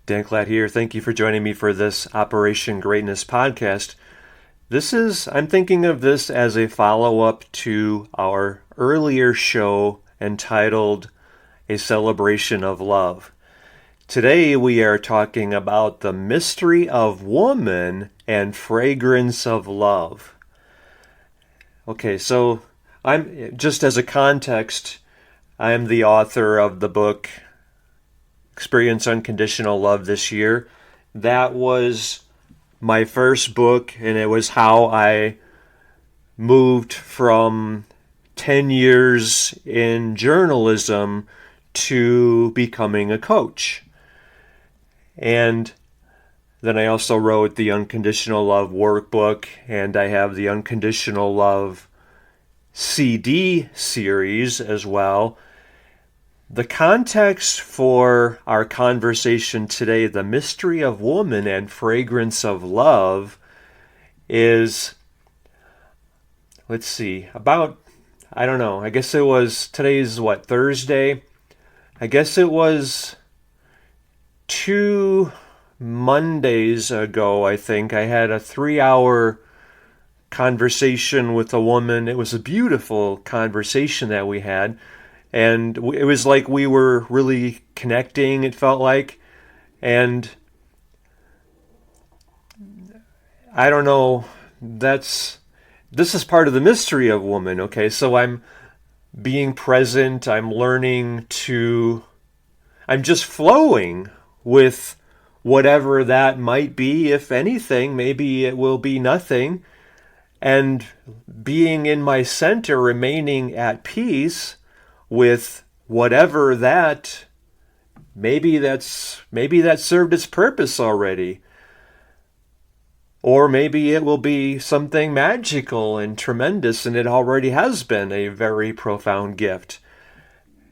Dan Klatt here. Thank you for joining me for this Operation Greatness podcast. I'm thinking of this as a follow up to our earlier show entitled A Celebration of Love. Today we are talking about the mystery of woman and fragrance of love. Okay, so I'm just as a context, I'm the author of the book Experience Unconditional Love this year. That was my first book, and it was how I moved from 10 years in journalism to becoming a coach. And then I also wrote the Unconditional Love workbook, and I have the Unconditional Love CD series as well. The context for our conversation today, the mystery of woman and fragrance of love, is, I guess it was, today's Thursday? I guess it was 2 Mondays ago, I think. I had a 3-hour conversation with a woman. It was a beautiful conversation that we had. And it was like we were really connecting, it felt like. And I don't know, this is part of the mystery of woman, okay? So I'm being present, I'm just flowing with whatever that might be. If anything, maybe it will be nothing. And being in my center, remaining at peace with whatever that, maybe that served its purpose already. Or maybe it will be something magical and tremendous, and it already has been a very profound gift.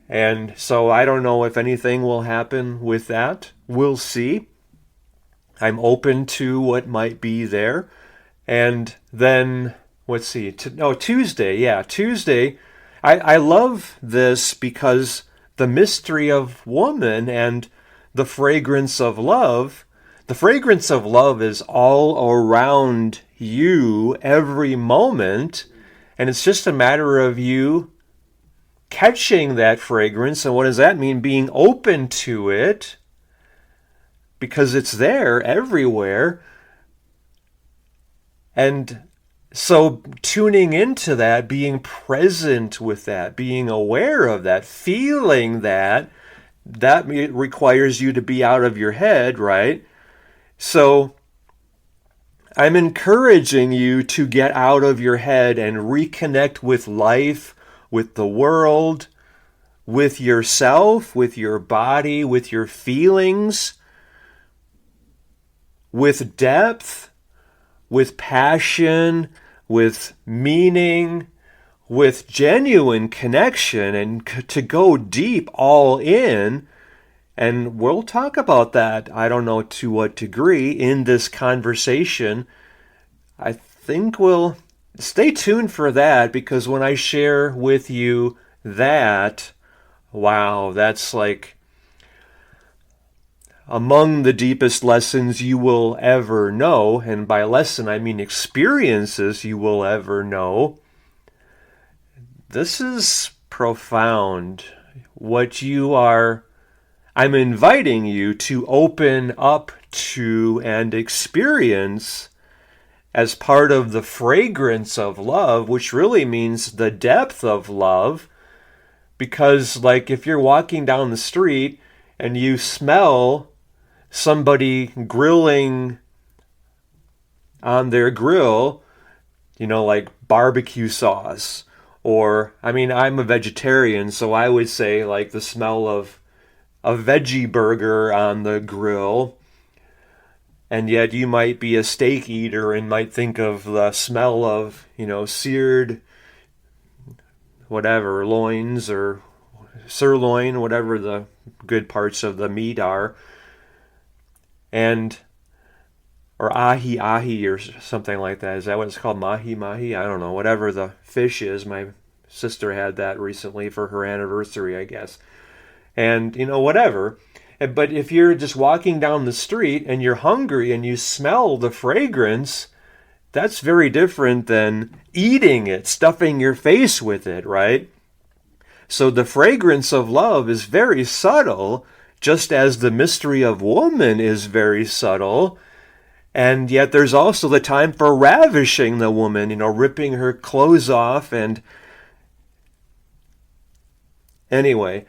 And so I don't know if anything will happen with that. We'll see. I'm open to what might be there. And then, Tuesday. I love this because the mystery of woman and the fragrance of love is all around you every moment, and it's just a matter of you catching that fragrance. And what does that mean? Being open to it, because it's there everywhere. And so tuning into that, being present with that, being aware of that, feeling that requires you to be out of your head, right? So I'm encouraging you to get out of your head and reconnect with life, with the world, with yourself, with your body, with your feelings, with depth, with passion, with meaning, with genuine connection, and to go deep, all in. And we'll talk about that, I don't know to what degree, in this conversation. I think we'll stay tuned for that, because when I share with you that, wow, that's like among the deepest lessons you will ever know. And by lesson, I mean experiences you will ever know. This is profound. I'm inviting you to open up to and experience as part of the fragrance of love, which really means the depth of love. Because, if you're walking down the street and you smell somebody grilling on their grill, like barbecue sauce, or, I'm a vegetarian, so I would say the smell of a veggie burger on the grill, and yet you might be a steak eater and might think of the smell of, seared whatever, loins or sirloin, whatever the good parts of the meat are. Or ahi or something like that. Is that what it's called? Mahi? I don't know. Whatever the fish is. My sister had that recently for her anniversary, I guess. And, whatever. But if you're just walking down the street and you're hungry and you smell the fragrance, that's very different than eating it, stuffing your face with it, right? So the fragrance of love is very subtle, just as the mystery of woman is very subtle. And yet there's also the time for ravishing the woman, ripping her clothes off. And anyway,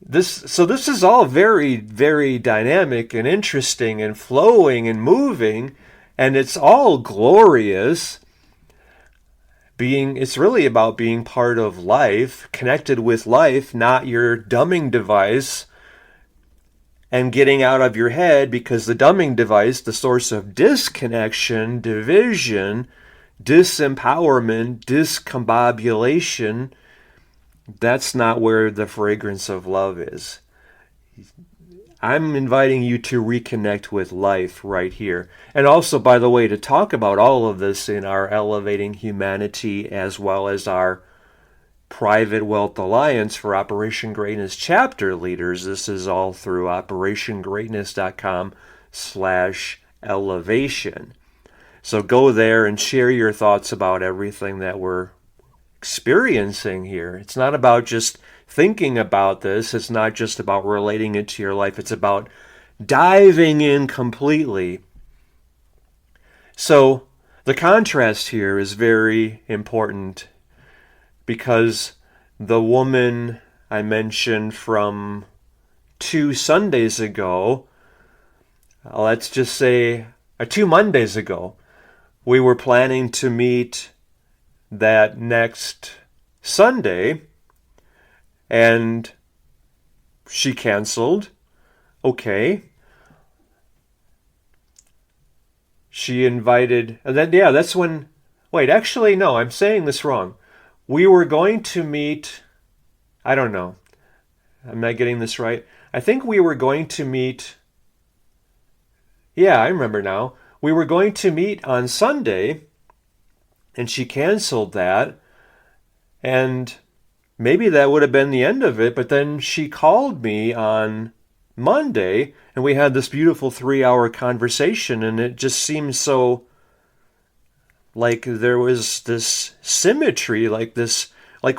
this is all very, very dynamic and interesting and flowing and moving, and it's all glorious. It's really about being part of life, connected with life, not your dumbing device, and getting out of your head, because the dumbing device, the source of disconnection, division, disempowerment, discombobulation, that's not where the fragrance of love is. I'm inviting you to reconnect with life right here. And also, by the way, to talk about all of this in our Elevating Humanity as well as our Private Wealth Alliance for Operation Greatness chapter leaders. This is all through operationgreatness.com/elevation. So go there and share your thoughts about everything that we're experiencing here. It's not about just thinking about this. It's not just about relating it to your life. It's about diving in completely. So the contrast here is very important, because the woman I mentioned from 2 Sundays ago, let's just say 2 Mondays ago, we were planning to meet that next Sunday, and she canceled. Okay. She invited, and then, that's when, wait, actually, no, I'm saying this wrong. We were going to meet, I don't know. I'm not getting this right. I think we were going to meet, I remember now. We were going to meet on Sunday, and she canceled that, and maybe that would have been the end of it, but then she called me on Monday, and we had this beautiful 3-hour conversation, and it just seemed so like there was this symmetry, like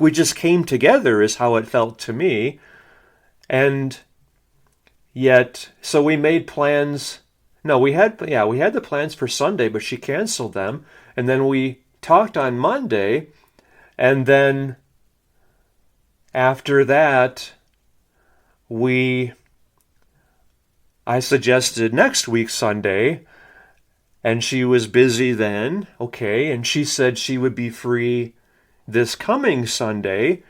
we just came together is how it felt to me. And yet, so we made plans. No, we had the plans for Sunday, but she canceled them. And then we talked on Monday, and then after that, I suggested next week Sunday, and she was busy then, okay, and she said she would be free this coming Sunday,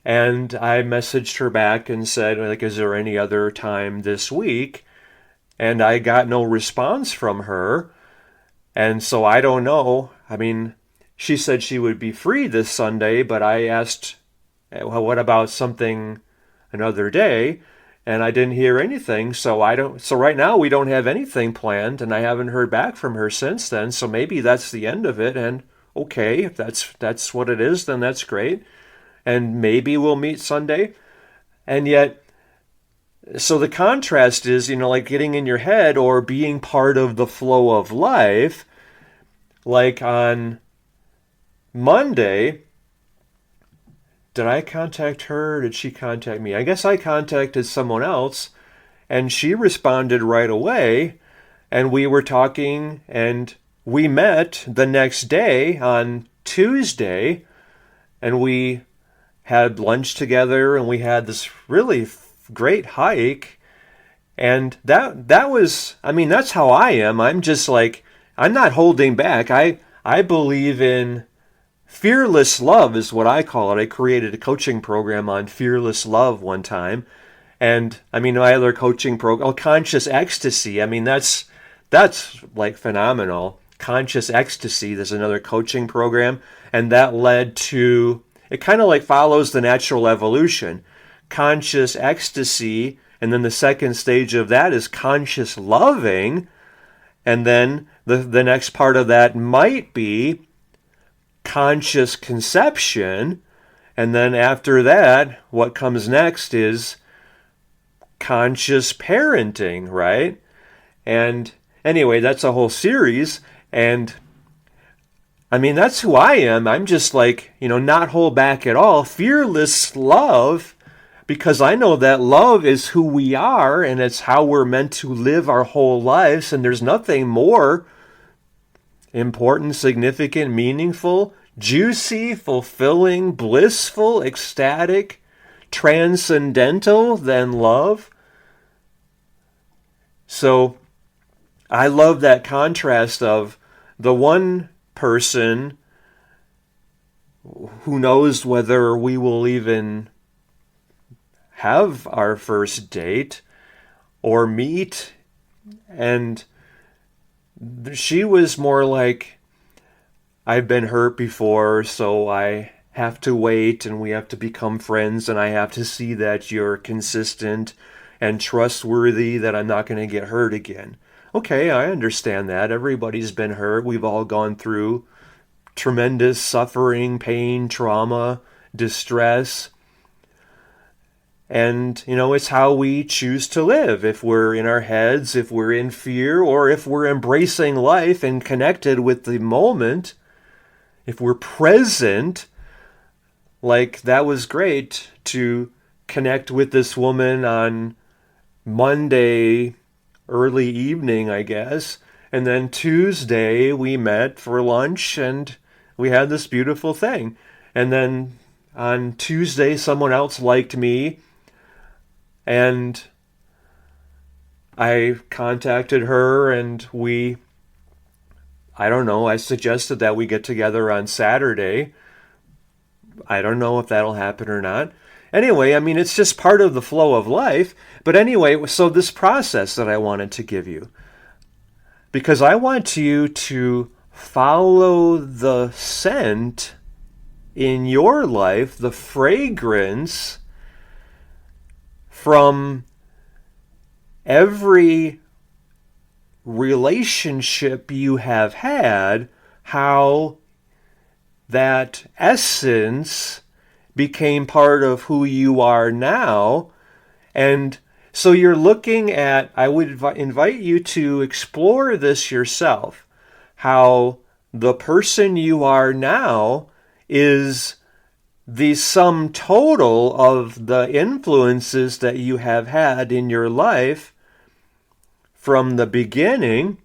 and I messaged her back and said, is there any other time this week? And I got no response from her, and so I don't know. I mean, she said she would be free this Sunday, but I asked, well, what about something another day? And I didn't hear anything, so right now we don't have anything planned, and I haven't heard back from her since then, so maybe that's the end of it, and okay, if that's what it is, then that's great. And maybe we'll meet Sunday. And yet, so the contrast is, like getting in your head or being part of the flow of life. Like on Monday, did I contact her? Or did she contact me? I guess I contacted someone else, and she responded right away, and we were talking, and we met the next day on Tuesday, and we had lunch together, and we had this really great hike. And that was, that's how I am. I'm just like, I'm not holding back. I believe in fearless love is what I call it. I created a coaching program on fearless love one time. And my other coaching program, conscious ecstasy. That's like phenomenal. Conscious ecstasy, there's another coaching program. And that led to, it kind of like follows the natural evolution. Conscious ecstasy, and then the second stage of that is conscious loving. And then the next part of that might be conscious conception. And then after that, what comes next is conscious parenting, right? And anyway, that's a whole series. And I mean, that's who I am. I'm just like, not hold back at all. Fearless love, because I know that love is who we are and it's how we're meant to live our whole lives. And there's nothing more important, significant, meaningful, juicy, fulfilling, blissful, ecstatic, transcendental than love. So I love that contrast of the one person who knows whether we will even have our first date or meet, and she was more like, I've been hurt before, so I have to wait and we have to become friends and I have to see that you're consistent and trustworthy, that I'm not going to get hurt again. Okay, I understand that. Everybody's been hurt. We've all gone through tremendous suffering, pain, trauma, distress. And, it's how we choose to live. If we're in our heads, if we're in fear, or if we're embracing life and connected with the moment, if we're present, like that was great to connect with this woman on Monday, early evening, I guess. And then Tuesday we met for lunch and we had this beautiful thing. And then on Tuesday someone else liked me. And I contacted her and I suggested that we get together on Saturday. I don't know if that'll happen or not. Anyway, I mean, it's just part of the flow of life. But anyway, so this process that I wanted to give you, because I want you to follow the scent in your life, the fragrance from every relationship you have had, how that essence became part of who you are now. And so you're looking at, I would invite you to explore this yourself, how the person you are now is the sum total of the influences that you have had in your life from the beginning.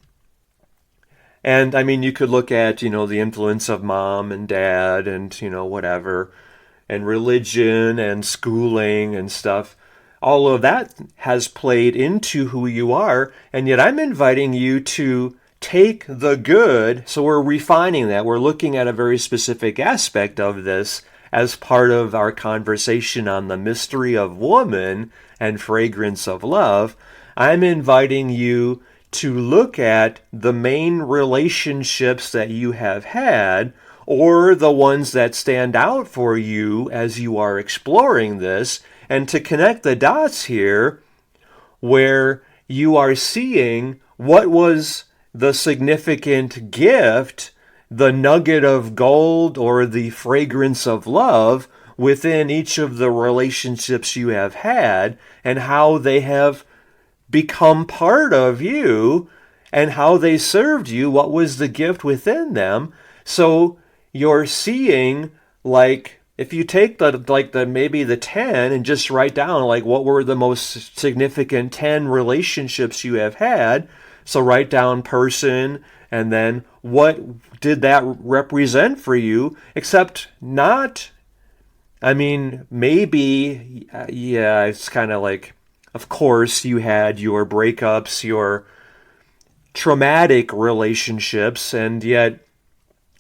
And I mean, you could look at, the influence of mom and dad and, whatever, and religion and schooling and stuff. All of that has played into who you are. And yet I'm inviting you to take the good. So we're refining that. We're looking at a very specific aspect of this as part of our conversation on the mystery of woman and fragrance of love. I'm inviting you to look at the main relationships that you have had, or the ones that stand out for you as you are exploring this, and to connect the dots here where you are seeing what was the significant gift, the nugget of gold or the fragrance of love within each of the relationships you have had, and how they have become part of you and how they served you, what was the gift within them. So you're seeing, like, if you take maybe the 10 and just write down like what were the most significant 10 relationships you have had. So write down person and then what did that represent for you, except not, I mean, maybe, it's kind of like, of course, you had your breakups, your traumatic relationships, and yet,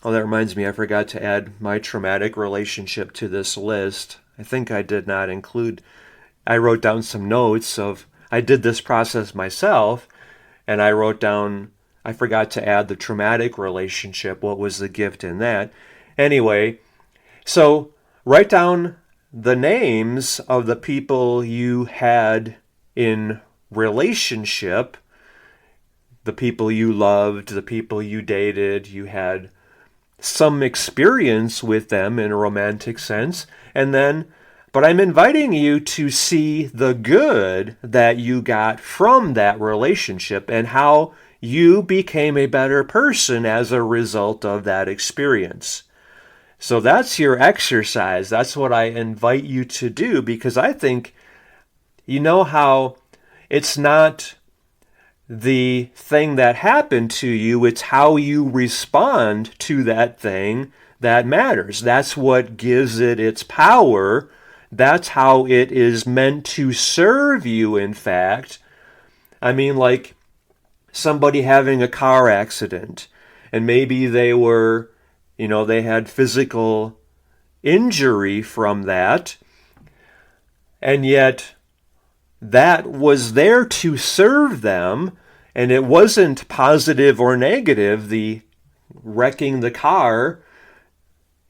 that reminds me, I forgot to add my traumatic relationship to this list. I think I did not include, I wrote down some notes of, I did this process myself, and I wrote down, I forgot to add the traumatic relationship, what was the gift in that. Anyway, so write down the names of the people you had in relationship, the people you loved, the people you dated, you had some experience with them in a romantic sense, and then But I'm inviting you to see the good that you got from that relationship and how you became a better person as a result of that experience. So that's your exercise. That's what I invite you to do, because I think, you know how it's not the thing that happened to you, it's how you respond to that thing that matters. That's what gives it its power. That's how it is meant to serve you, in fact. I mean, like somebody having a car accident, and maybe they were, they had physical injury from that, and yet that was there to serve them, and it wasn't positive or negative, the wrecking the car.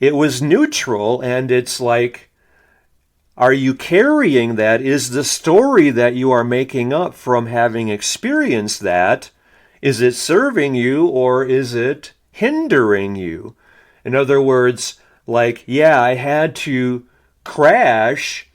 It was neutral, and it's like, are you carrying that? Is the story that you are making up from having experienced that, is it serving you or is it hindering you? In other words, like, yeah, I had to crash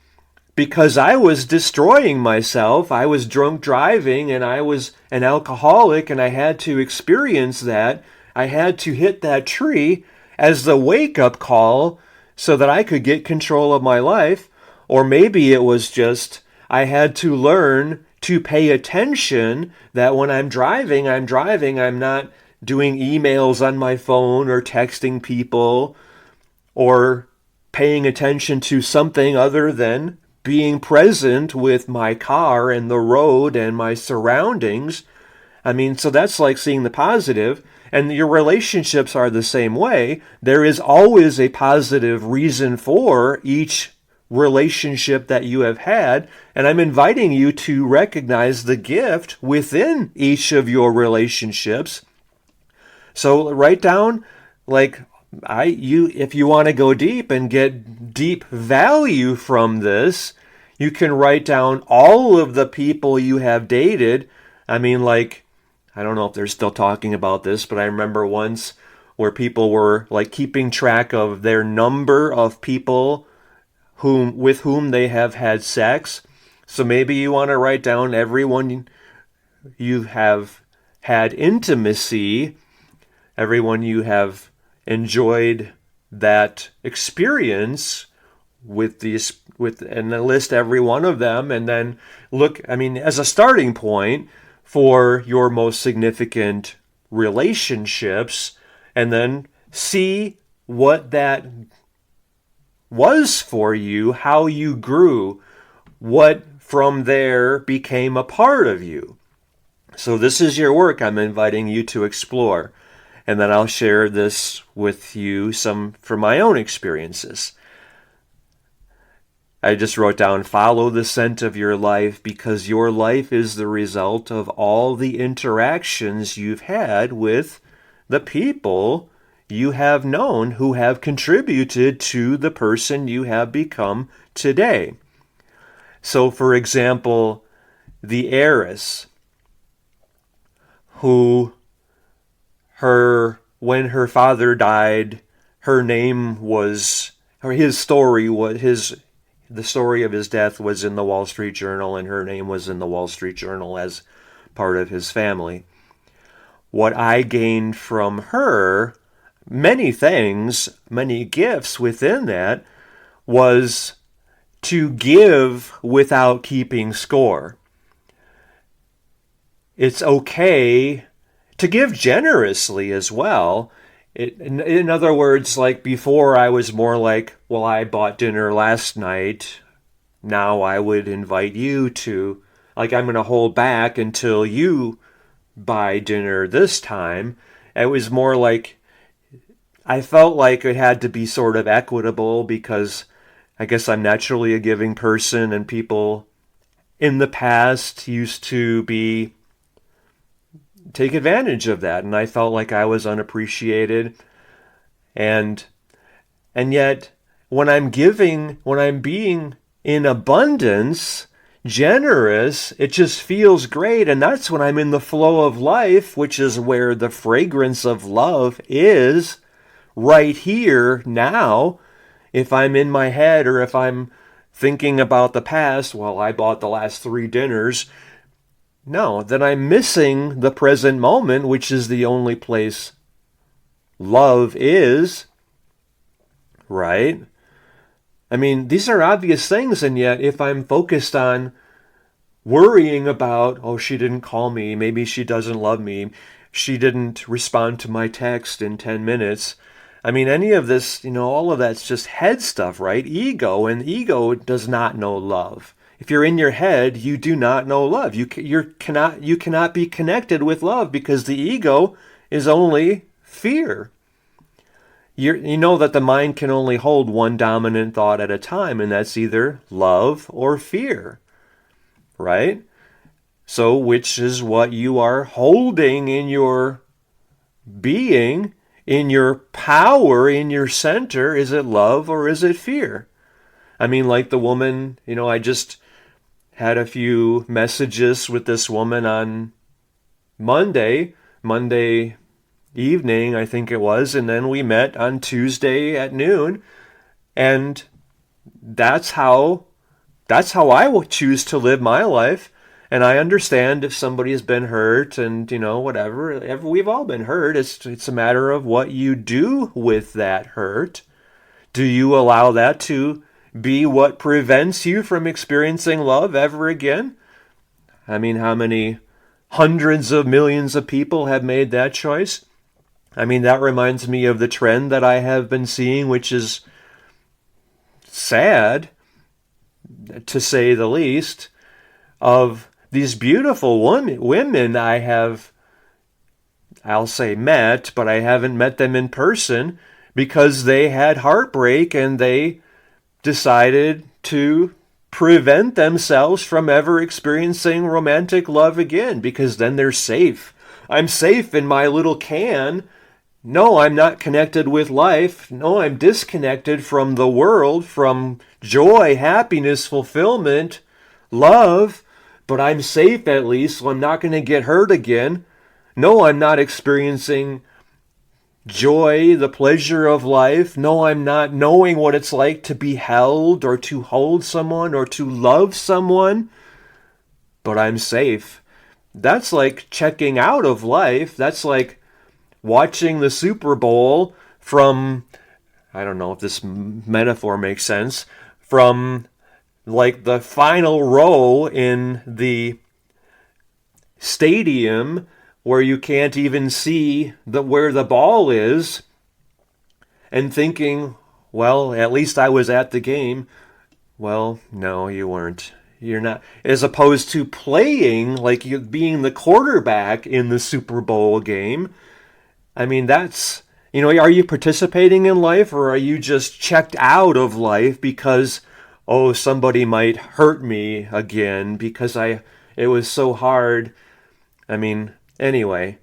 because I was destroying myself. I was drunk driving and I was an alcoholic, and I had to experience that. I had to hit that tree as the wake-up call so that I could get control of my life. Or maybe it was just I had to learn to pay attention that when I'm driving, I'm not doing emails on my phone or texting people or paying attention to something other than being present with my car and the road and my surroundings. I mean, so that's like seeing the positive. And your relationships are the same way. There is always a positive reason for each relationship that you have had, and I'm inviting you to recognize the gift within each of your relationships. So write down, like, if you want to go deep and get deep value from this, you can write down all of the people you have dated. I mean, like, I don't know if they're still talking about this, but I remember once where people were like keeping track of their number of people with whom they have had sex. So maybe you want to write down everyone you have had intimacy, everyone you have enjoyed that experience with, and then list every one of them, and then look, I mean, as a starting point for your most significant relationships, and then see what that was for you, how you grew, what from there became a part of you. So this is your work I'm inviting you to explore. And then I'll share this with you some from my own experiences. I just wrote down, follow the scent of your life, because your life is the result of all the interactions you've had with the people you have known who have contributed to the person you have become today. So, for example, the heiress who when her father died, her name was, or his story was, the story of his death was in the Wall Street Journal, and her name was in the Wall Street Journal as part of his family. What I gained from her, many things, many gifts within that, was to give without keeping score. It's okay to give generously as well. In other words, like before I was more like, well, I bought dinner last night. Now I would invite you to, like, I'm going to hold back until you buy dinner this time. It was more like, I felt like it had to be sort of equitable, because I guess I'm naturally a giving person, and people in the past used to take advantage of that, and I felt like I was unappreciated. And yet when I'm being in abundance, generous, it just feels great. And that's when I'm in the flow of life, which is where the fragrance of love is, right here now. If I'm in my head, or if I'm thinking about the past, well, I bought the last 3 dinners. No, then I'm missing the present moment, which is the only place love is, right? I mean, these are obvious things, and yet if I'm focused on worrying about, oh, she didn't call me, maybe she doesn't love me, she didn't respond to my text in 10 minutes. I mean, any of this, all of that's just head stuff, right? Ego, and ego does not know love. If you're in your head, you do not know love. You cannot be connected with love because the ego is only fear. You know that the mind can only hold one dominant thought at a time, and that's either love or fear, right? So which is what you are holding in your being, in your power, in your center? Is it love or is it fear? I mean, like the woman, I just had a few messages with this woman on Monday evening, I think it was, and then we met on Tuesday at noon, and that's how I will choose to live my life. And I understand if somebody has been hurt and, whatever, we've all been hurt. It's a matter of what you do with that hurt. Do you allow that to be what prevents you from experiencing love ever again? I mean, how many hundreds of millions of people have made that choice? I mean, that reminds me of the trend that I have been seeing, which is sad, to say the least, of these beautiful women I'll say met, but I haven't met them in person because they had heartbreak and they decided to prevent themselves from ever experiencing romantic love again because then they're safe. I'm safe in my little can. No, I'm not connected with life. No, I'm disconnected from the world, from joy, happiness, fulfillment, love. But I'm safe at least, so I'm not going to get hurt again. No, I'm not experiencing joy, the pleasure of life. No, I'm not knowing what it's like to be held or to hold someone or to love someone. But I'm safe. That's like checking out of life. That's like watching the Super Bowl from, I don't know if this metaphor makes sense, from like the final row in the stadium where you can't even see where the ball is, and thinking, well, at least I was at the game. Well, no, you weren't. You're not. As opposed to playing, like you being the quarterback in the Super Bowl game. I mean, that's, are you participating in life or are you just checked out of life because somebody might hurt me again because it was so hard. I mean, anyway,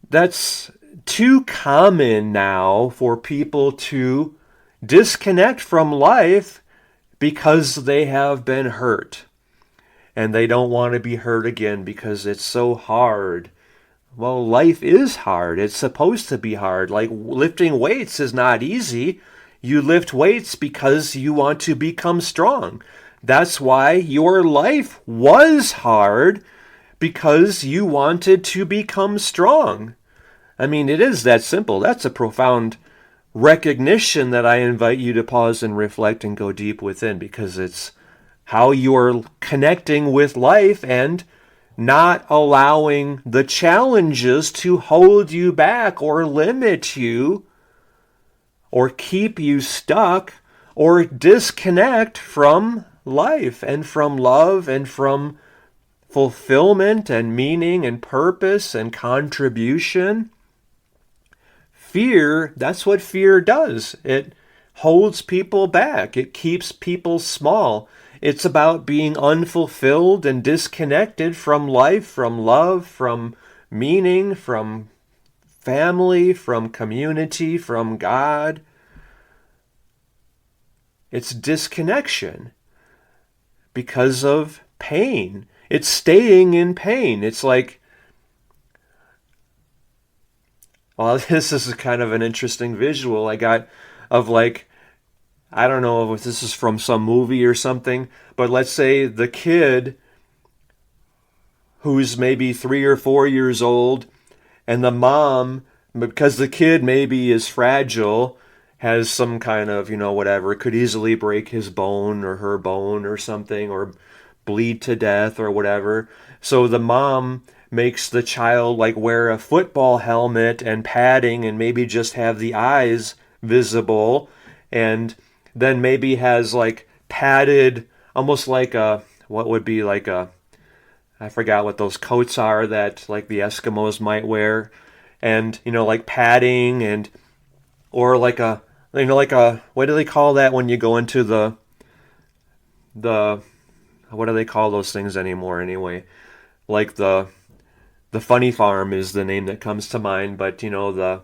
that's too common now for people to disconnect from life because they have been hurt and they don't want to be hurt again because it's so hard. Well, life is hard. It's supposed to be hard. Like lifting weights is not easy. You lift weights because you want to become strong. That's why your life was hard, because you wanted to become strong. I mean, it is that simple. That's a profound recognition that I invite you to pause and reflect and go deep within, because it's how you're connecting with life and not allowing the challenges to hold you back or limit you or keep you stuck or disconnect from life and from love and from fulfillment and meaning and purpose and contribution. Fear, that's what fear does. It holds people back. It keeps people small. It's about being unfulfilled and disconnected from life, from love, from meaning, from family, from community, from God. It's disconnection because of pain. It's staying in pain. It's like, well, this is kind of an interesting visual I got of like I don't know if this is from some movie or something, but let's say the kid who's maybe 3 or 4 years old, and the mom, because the kid maybe is fragile, has some kind of, whatever, could easily break his bone or her bone or something, or bleed to death or whatever. So the mom makes the child like wear a football helmet and padding and maybe just have the eyes visible, and then maybe has like padded, almost like what would be like I forgot what those coats are that like the Eskimos might wear, and like padding, and or like a what do they call that when you go into the what do they call those things anymore anyway? Like the funny farm is the name that comes to mind, but the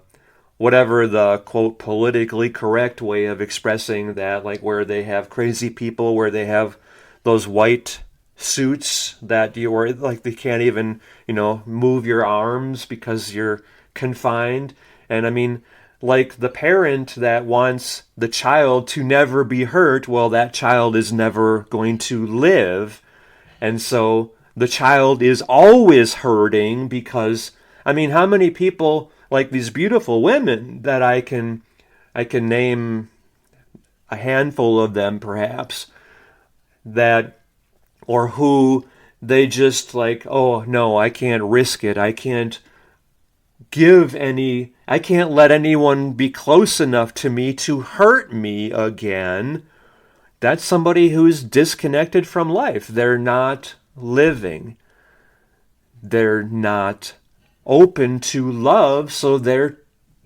whatever the quote politically correct way of expressing that, like where they have crazy people, where they have those white suits that you were like they can't even move your arms because you're confined. And I mean, like the parent that wants the child to never be hurt, well, that child is never going to live, and so the child is always hurting because, I mean, how many people, like these beautiful women that I can name a handful of them perhaps, that, or who they just like, oh no, I can't risk it. I can't let anyone be close enough to me to hurt me again. That's somebody who's disconnected from life. They're not living. They're not open to love, so they're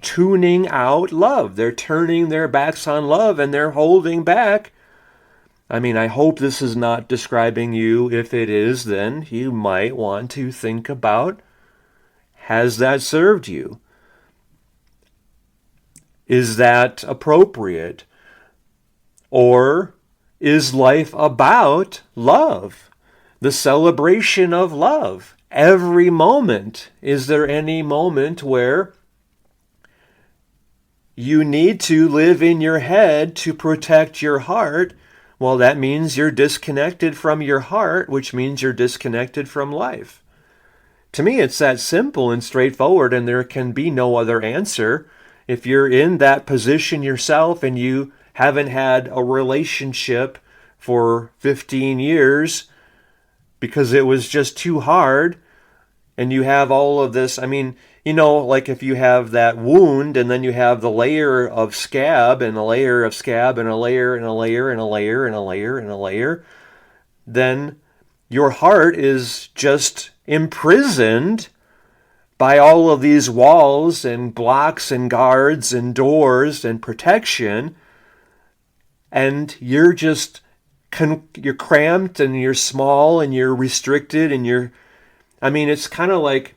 tuning out love. They're turning their backs on love, and they're holding back. I mean, I hope this is not describing you. If it is, then you might want to think about, has that served you? Is that appropriate? Or is life about love? The celebration of love. Every moment. Is there any moment where you need to live in your head to protect your heart? Well, that means you're disconnected from your heart, which means you're disconnected from life. To me, it's that simple and straightforward, and there can be no other answer. If you're in that position yourself and you haven't had a relationship for 15 years because it was just too hard, and you have all of this, I mean, like if you have that wound and then you have the layer of scab and a layer of scab and a layer and a layer and a layer and a layer and a layer, then your heart is just imprisoned by all of these walls and blocks and guards and doors and protection, and you're just you're cramped and you're small and you're restricted and it's kind of like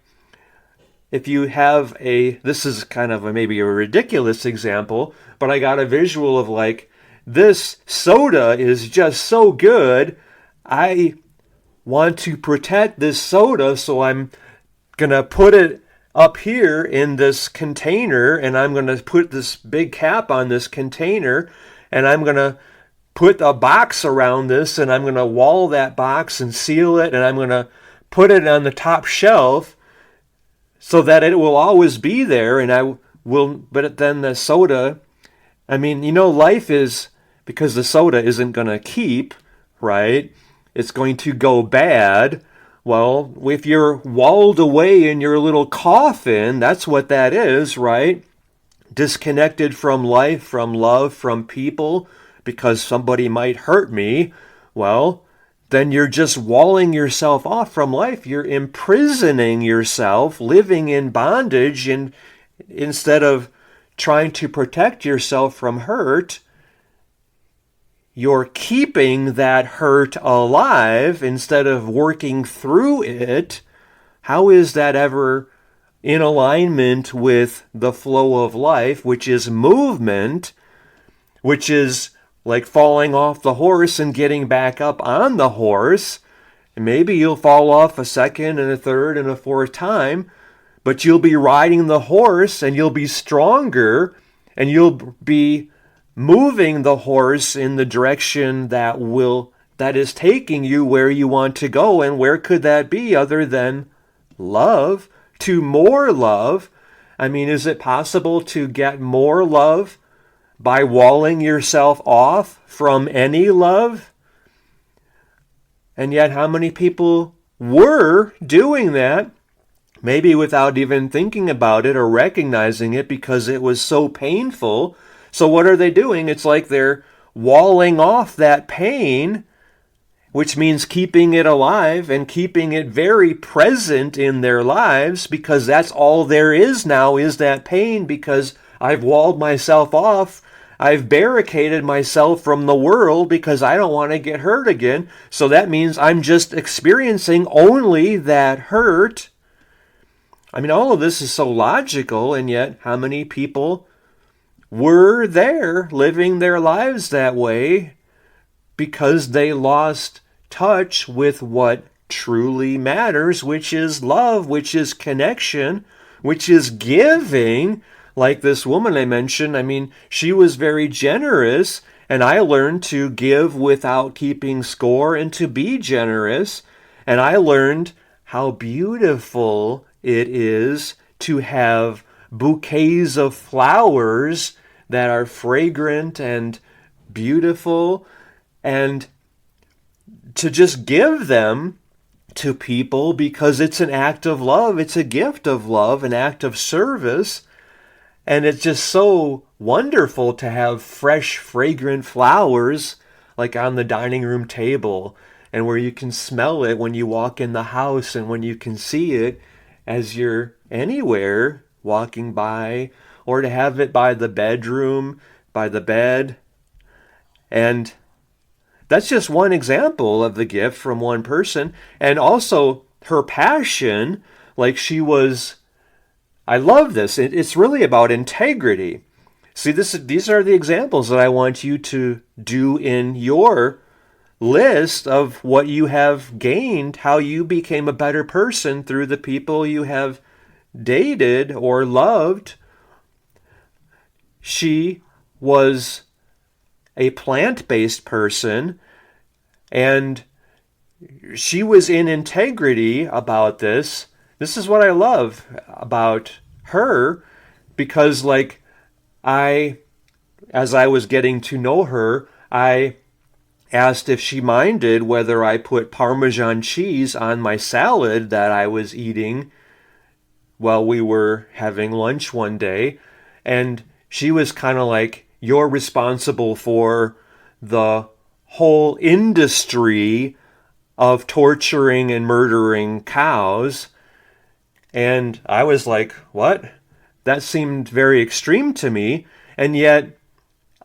if you have this is kind of maybe a ridiculous example, but I got a visual of like, this soda is just so good, I want to protect this soda, so I'm going to put it up here in this container, and I'm going to put this big cap on this container, and I'm going to put a box around this, and I'm going to wall that box and seal it, and I'm going to put it on the top shelf so that it will always be there, and I will, but then the soda, I mean, life is, because the soda isn't going to keep, right? It's going to go bad. Well, if you're walled away in your little coffin, that's what that is, right? Disconnected from life, from love, from people, because somebody might hurt me. Well, then you're just walling yourself off from life. You're imprisoning yourself, living in bondage, and instead of trying to protect yourself from hurt, you're keeping that hurt alive instead of working through it. How is that ever in alignment with the flow of life, which is movement, which is like falling off the horse and getting back up on the horse? And maybe you'll fall off a second and a third and a fourth time, but you'll be riding the horse and you'll be stronger and you'll be moving the horse in the direction that is taking you where you want to go. And where could that be other than love, to more love? I mean, is it possible to get more love by walling yourself off from any love? And yet, how many people were doing that, maybe without even thinking about it or recognizing it because it was so painful? So what are they doing? It's like they're walling off that pain, which means keeping it alive and keeping it very present in their lives, because that's all there is now, is that pain, because I've walled myself off. I've barricaded myself from the world because I don't want to get hurt again. So that means I'm just experiencing only that hurt. I mean, all of this is so logical, and yet how many people were there living their lives that way because they lost touch with what truly matters, which is love, which is connection, which is giving. Like this woman I mentioned, I mean, she was very generous, and I learned to give without keeping score and to be generous. And I learned how beautiful it is to have bouquets of flowers that are fragrant and beautiful, and to just give them to people because it's an act of love. It's a gift of love, an act of service. And it's just so wonderful to have fresh, fragrant flowers like on the dining room table, and where you can smell it when you walk in the house, and when you can see it as you're anywhere walking by, or to have it by the bedroom, by the bed. And that's just one example of the gift from one person. And also her passion, like I love this. It's really about integrity. See, these are the examples that I want you to do in your list of what you have gained, how you became a better person through the people you have dated or loved. She was a plant-based person, and she was in integrity about this. This is what I love about her, because as I was getting to know her, I asked if she minded whether I put Parmesan cheese on my salad that I was eating while we were having lunch one day. And she was kind of like, you're responsible for the whole industry of torturing and murdering cows. And I was like, what? That seemed very extreme to me. And yet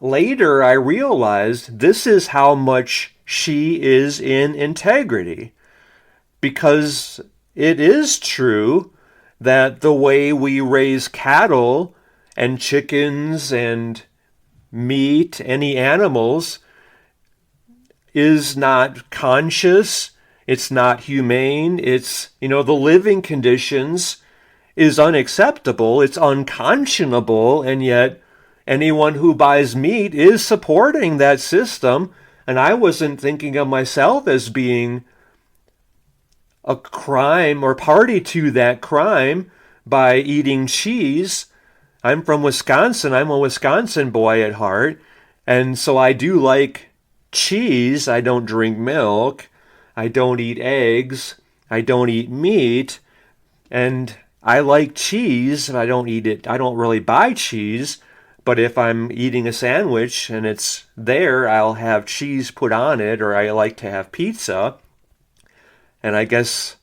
later I realized this is how much she is in integrity. Because it is true that the way we raise cattle and chickens and meat, any animals, is not conscious. It's not humane. It's, the living conditions is unacceptable. It's unconscionable. And yet anyone who buys meat is supporting that system. And I wasn't thinking of myself as being a crime or party to that crime by eating cheese. I'm from Wisconsin. I'm a Wisconsin boy at heart. And so I do like cheese. I don't drink milk. I don't eat eggs. I don't eat meat. And I like cheese. I don't eat it. I don't really buy cheese. But if I'm eating a sandwich and it's there, I'll have cheese put on it, or I like to have pizza. And I guess,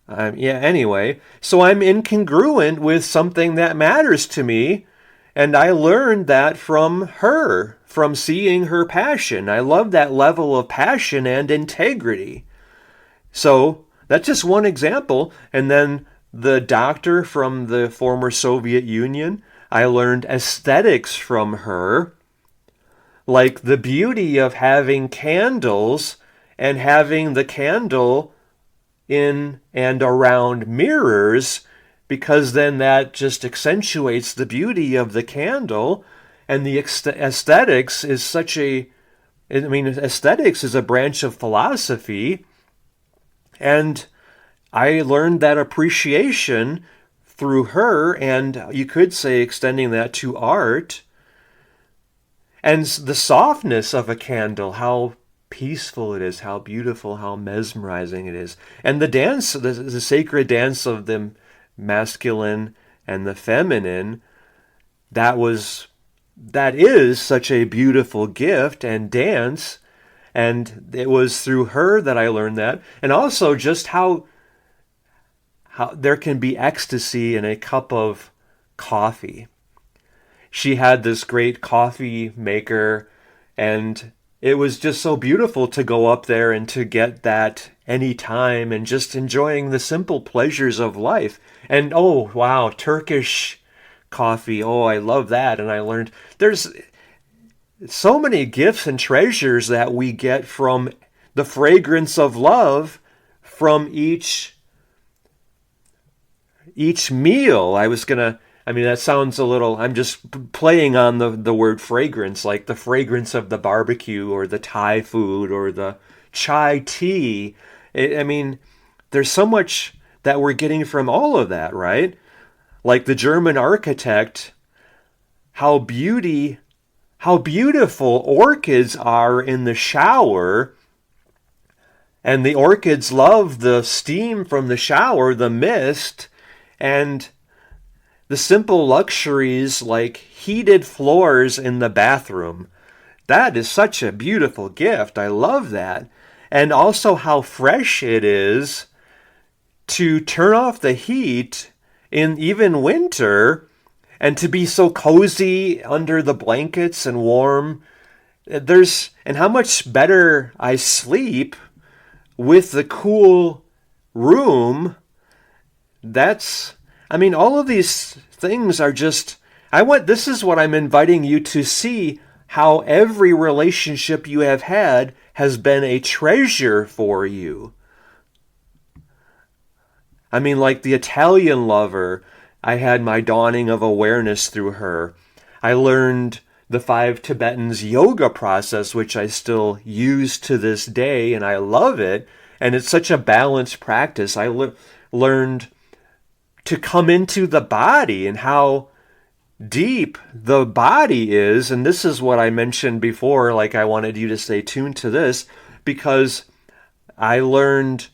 anyway. So I'm incongruent with something that matters to me. And I learned that from her, from seeing her passion. I love that level of passion and integrity. So that's just one example. And then the doctor from the former Soviet Union, I learned aesthetics from her, like the beauty of having candles and having the candle in and around mirrors, because then that just accentuates the beauty of the candle. And the aesthetics is aesthetics is a branch of philosophy, and I learned that appreciation through her, and you could say extending that to art. And the softness of a candle, how peaceful it is, how beautiful, how mesmerizing it is. And the dance, the sacred dance of the masculine and the feminine, that is such a beautiful gift and dance. And it was through her that I learned that. And also just how there can be ecstasy in a cup of coffee. She had this great coffee maker, and it was just so beautiful to go up there and to get that anytime and just enjoying the simple pleasures of life. And oh, wow, Turkish coffee. Oh, I love that. And I learned there's so many gifts and treasures that we get from the fragrance of love from each meal. That sounds a little, I'm just playing on the word fragrance, like the fragrance of the barbecue or the Thai food or the chai tea. There's so much that we're getting from all of that, right? Like the German architect, how beautiful orchids are in the shower, and the orchids love the steam from the shower, the mist, and the simple luxuries like heated floors in the bathroom. That is such a beautiful gift. I love that. And also how fresh it is to turn off the heat in even winter and to be so cozy under the blankets and warm. And how much better I sleep with the cool room. All of these things are just, this is what I'm inviting you to see, how every relationship you have had has been a treasure for you. Like the Italian lover, I had my dawning of awareness through her. I learned the 5 Tibetans yoga process, which I still use to this day, and I love it. And it's such a balanced practice. I learned to come into the body and how deep the body is. And this is what I mentioned before, like I wanted you to stay tuned to this, because I learned,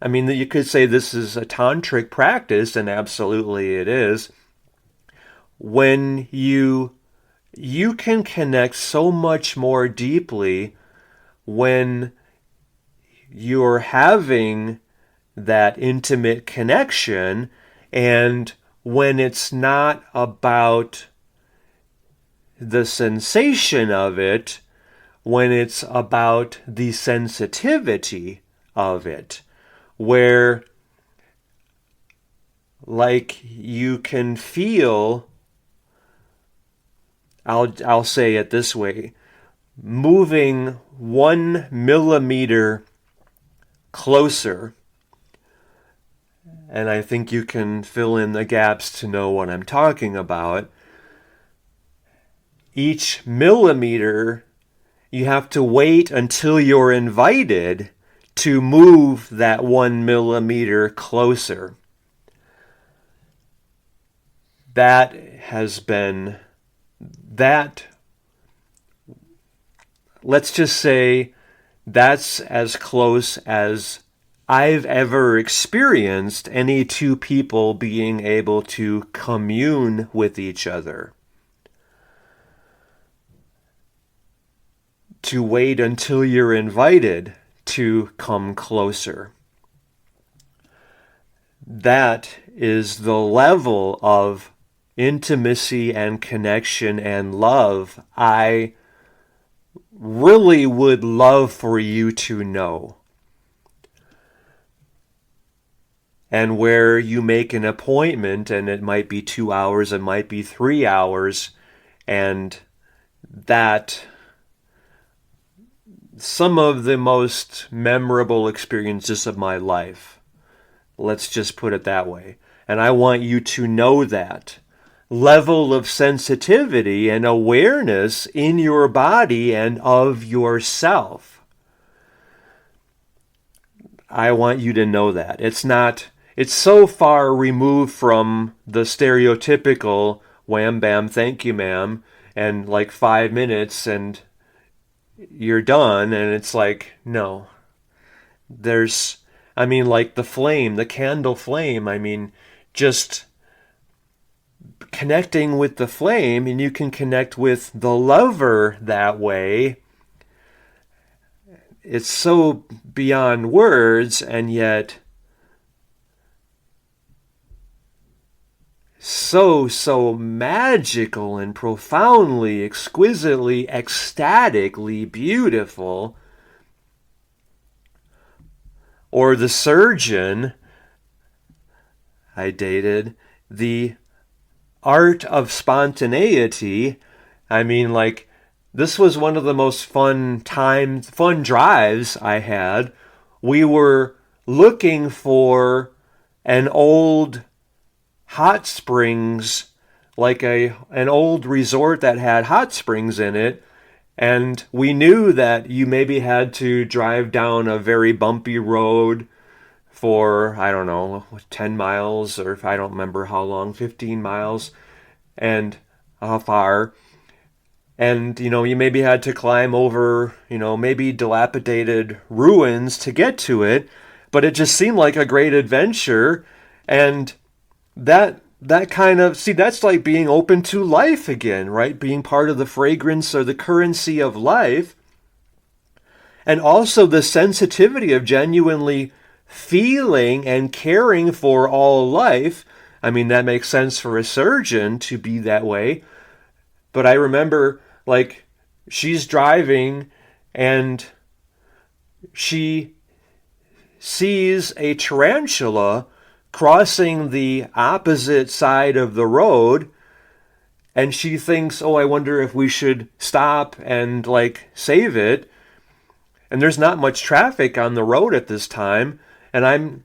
you could say this is a tantric practice, and absolutely it is. When you can connect so much more deeply when you're having that intimate connection, and when it's not about the sensation of it, when it's about the sensitivity of it, where like you can feel, I'll say it this way, moving 1 millimeter closer. And I think you can fill in the gaps to know what I'm talking about. Each millimeter, you have to wait until you're invited to move that 1 millimeter closer. Let's just say that's as close as I've ever experienced any two people being able to commune with each other. To wait until you're invited to come closer. That is the level of intimacy and connection and love I really would love for you to know. And where you make an appointment, and it might be 2 hours, it might be 3 hours, and that some of the most memorable experiences of my life. Let's just put it that way. And I want you to know that. level of sensitivity and awareness in your body and of yourself. I want you to know that. It's so far removed from the stereotypical wham bam, thank you ma'am, and like 5 minutes and you're done. And it's like, no, like the flame, the candle flame, just connecting with the flame, and you can connect with the lover that way. It's so beyond words, and yet so magical and profoundly, exquisitely, ecstatically beautiful. Or the surgeon I dated, the art of spontaneity. This was one of the most fun drives I had. We were looking for an old hot springs, like an old resort that had hot springs in it. And we knew that you maybe had to drive down a very bumpy road for, 10 miles, or if I don't remember how long, 15 miles, and how far. And, you maybe had to climb over, maybe dilapidated ruins to get to it. But it just seemed like a great adventure. And that kind of, that's like being open to life again, right? Being part of the fragrance or the currency of life. And also the sensitivity of genuinely feeling and caring for all life. That makes sense for a surgeon to be that way. But I remember, she's driving and she sees a tarantula crossing the opposite side of the road, and she thinks, oh, I wonder if we should stop and save it. And there's not much traffic on the road at this time, and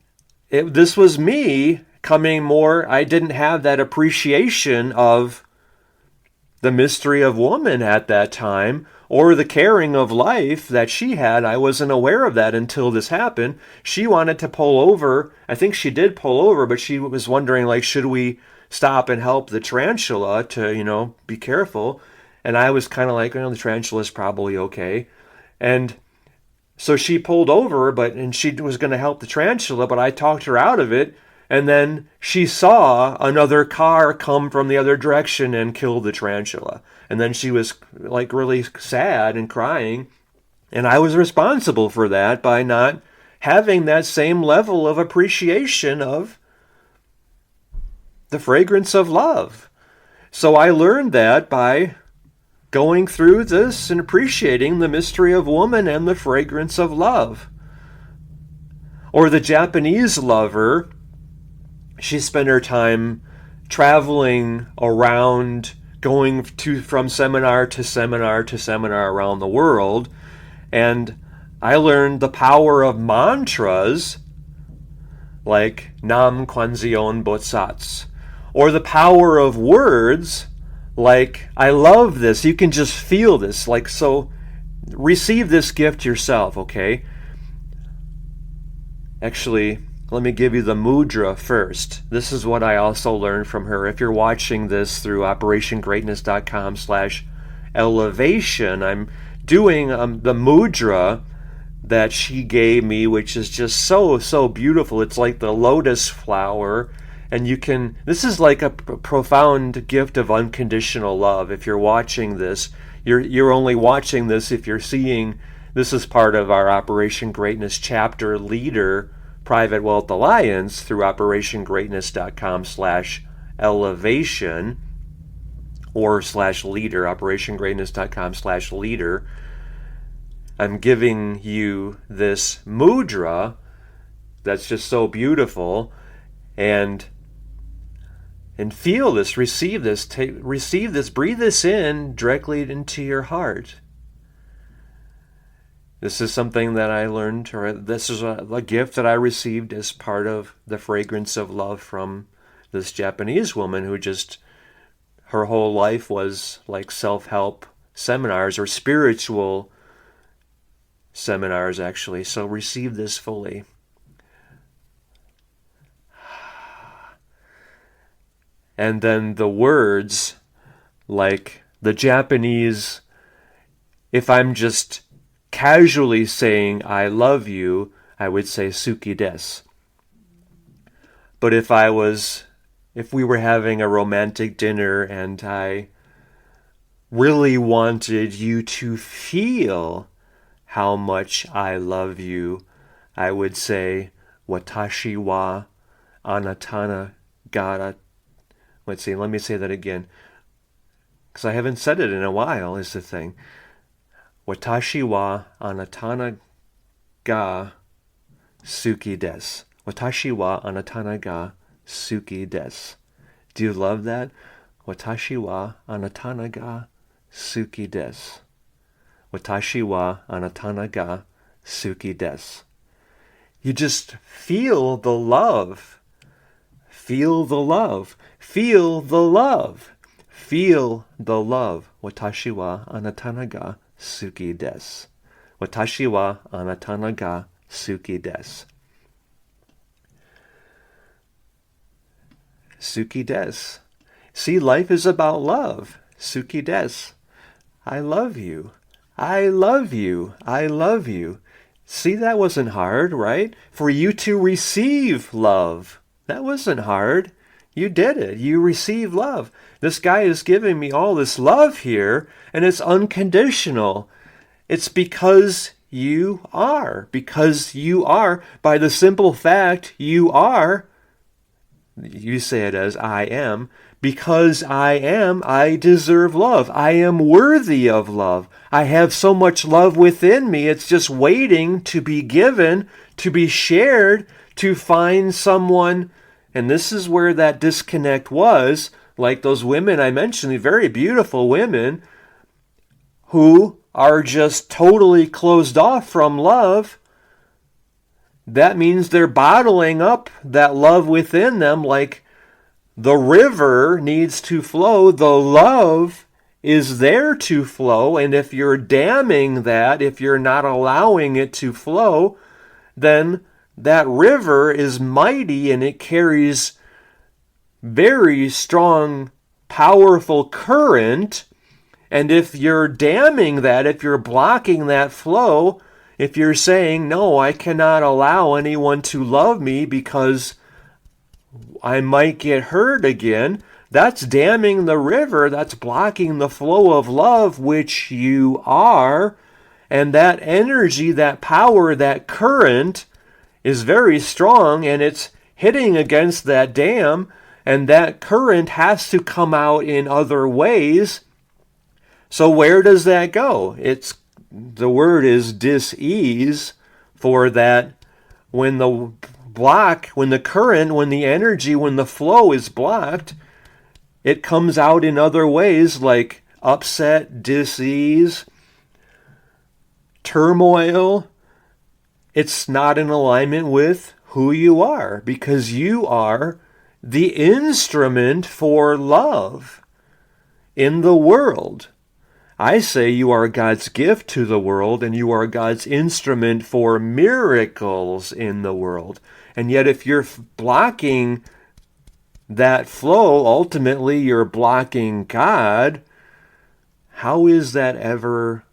this was me coming more, I didn't have that appreciation of the mystery of woman at that time, or the caring of life that she had. I wasn't aware of that until this happened. She wanted to pull over. I think she did pull over, but she was wondering, should we stop and help the tarantula to, be careful? And I was kind of the tarantula's probably okay. And so she pulled over, and she was going to help the tarantula, but I talked her out of it. And then she saw another car come from the other direction and kill the tarantula. And then she was really sad and crying. And I was responsible for that by not having that same level of appreciation of the fragrance of love. So I learned that by going through this and appreciating the mystery of woman and the fragrance of love. Or the Japanese lover, she spent her time traveling around, going from seminar to seminar to seminar around the world. And I learned the power of mantras like Nam Kwanzion Botsats, or the power of words like, I love this. You can just feel this. So receive this gift yourself, okay? Actually, let me give you the mudra first. This is what I also learned from her. If you're watching this through operationgreatness.com/elevation, I'm doing the mudra that she gave me, which is just so beautiful. It's like the lotus flower. And this is like a profound gift of unconditional love. If you're watching this, you're only watching this if you're seeing, this is part of our Operation Greatness chapter leader Private Wealth Alliance through operationgreatness.com/elevation or /leader, operationgreatness.com/leader. I'm giving you this mudra that's just so beautiful, and feel this, receive this, receive this, breathe this in directly into your heart. This is something that I learned, or this is a gift that I received as part of the fragrance of love from this Japanese woman who just her whole life was like self-help seminars or spiritual seminars, actually. So receive this fully. And then the words, like the Japanese, if I'm just casually saying I love you, I would say suki desu. But if we were having a romantic dinner and I really wanted you to feel how much I love you, I would say watashi wa anata ga. Let's see, let me say that again, because I haven't said it in a while, is the thing. Watashi wa anata ga suki desu. Watashi wa anata ga suki desu. Do you love that? Watashi wa anata ga suki desu. Watashi wa anata ga suki desu. You just feel the love. Feel the love. Feel the love. Feel the love. Watashi wa anata ga suki desu. Watashi wa anata ga suki desu. Suki desu. See, life is about love. Suki desu. I love you. I love you. I love you. See, that wasn't hard, right? For you to receive love. That wasn't hard. You did it. You received love. This guy is giving me all this love here, and it's unconditional. It's because you are. Because you are. By the simple fact you are. You say it as I am. Because I am, I deserve love. I am worthy of love. I have so much love within me. It's just waiting to be given, to be shared, to find someone. And this is where that disconnect was. Like those women I mentioned, the very beautiful women who are just totally closed off from love. That means they're bottling up that love within them, like the river needs to flow. The love is there to flow. And if you're damming that, if you're not allowing it to flow, then that river is mighty and it carries very strong, powerful current. And if you're damming that, if you're blocking that flow, if you're saying, no, I cannot allow anyone to love me because I might get hurt again, that's damming the river, that's blocking the flow of love, which you are. And that energy, that power, that current is very strong, and it's hitting against that dam, and that current has to come out in other ways. So where does that go? The word is dis-ease, for that when the current, when the energy, when the flow is blocked, it comes out in other ways like upset, dis-ease, turmoil. It's not in alignment with who you are, because you are the instrument for love in the world. I say you are God's gift to the world, and you are God's instrument for miracles in the world. And yet if you're blocking that flow, ultimately you're blocking God. How is that ever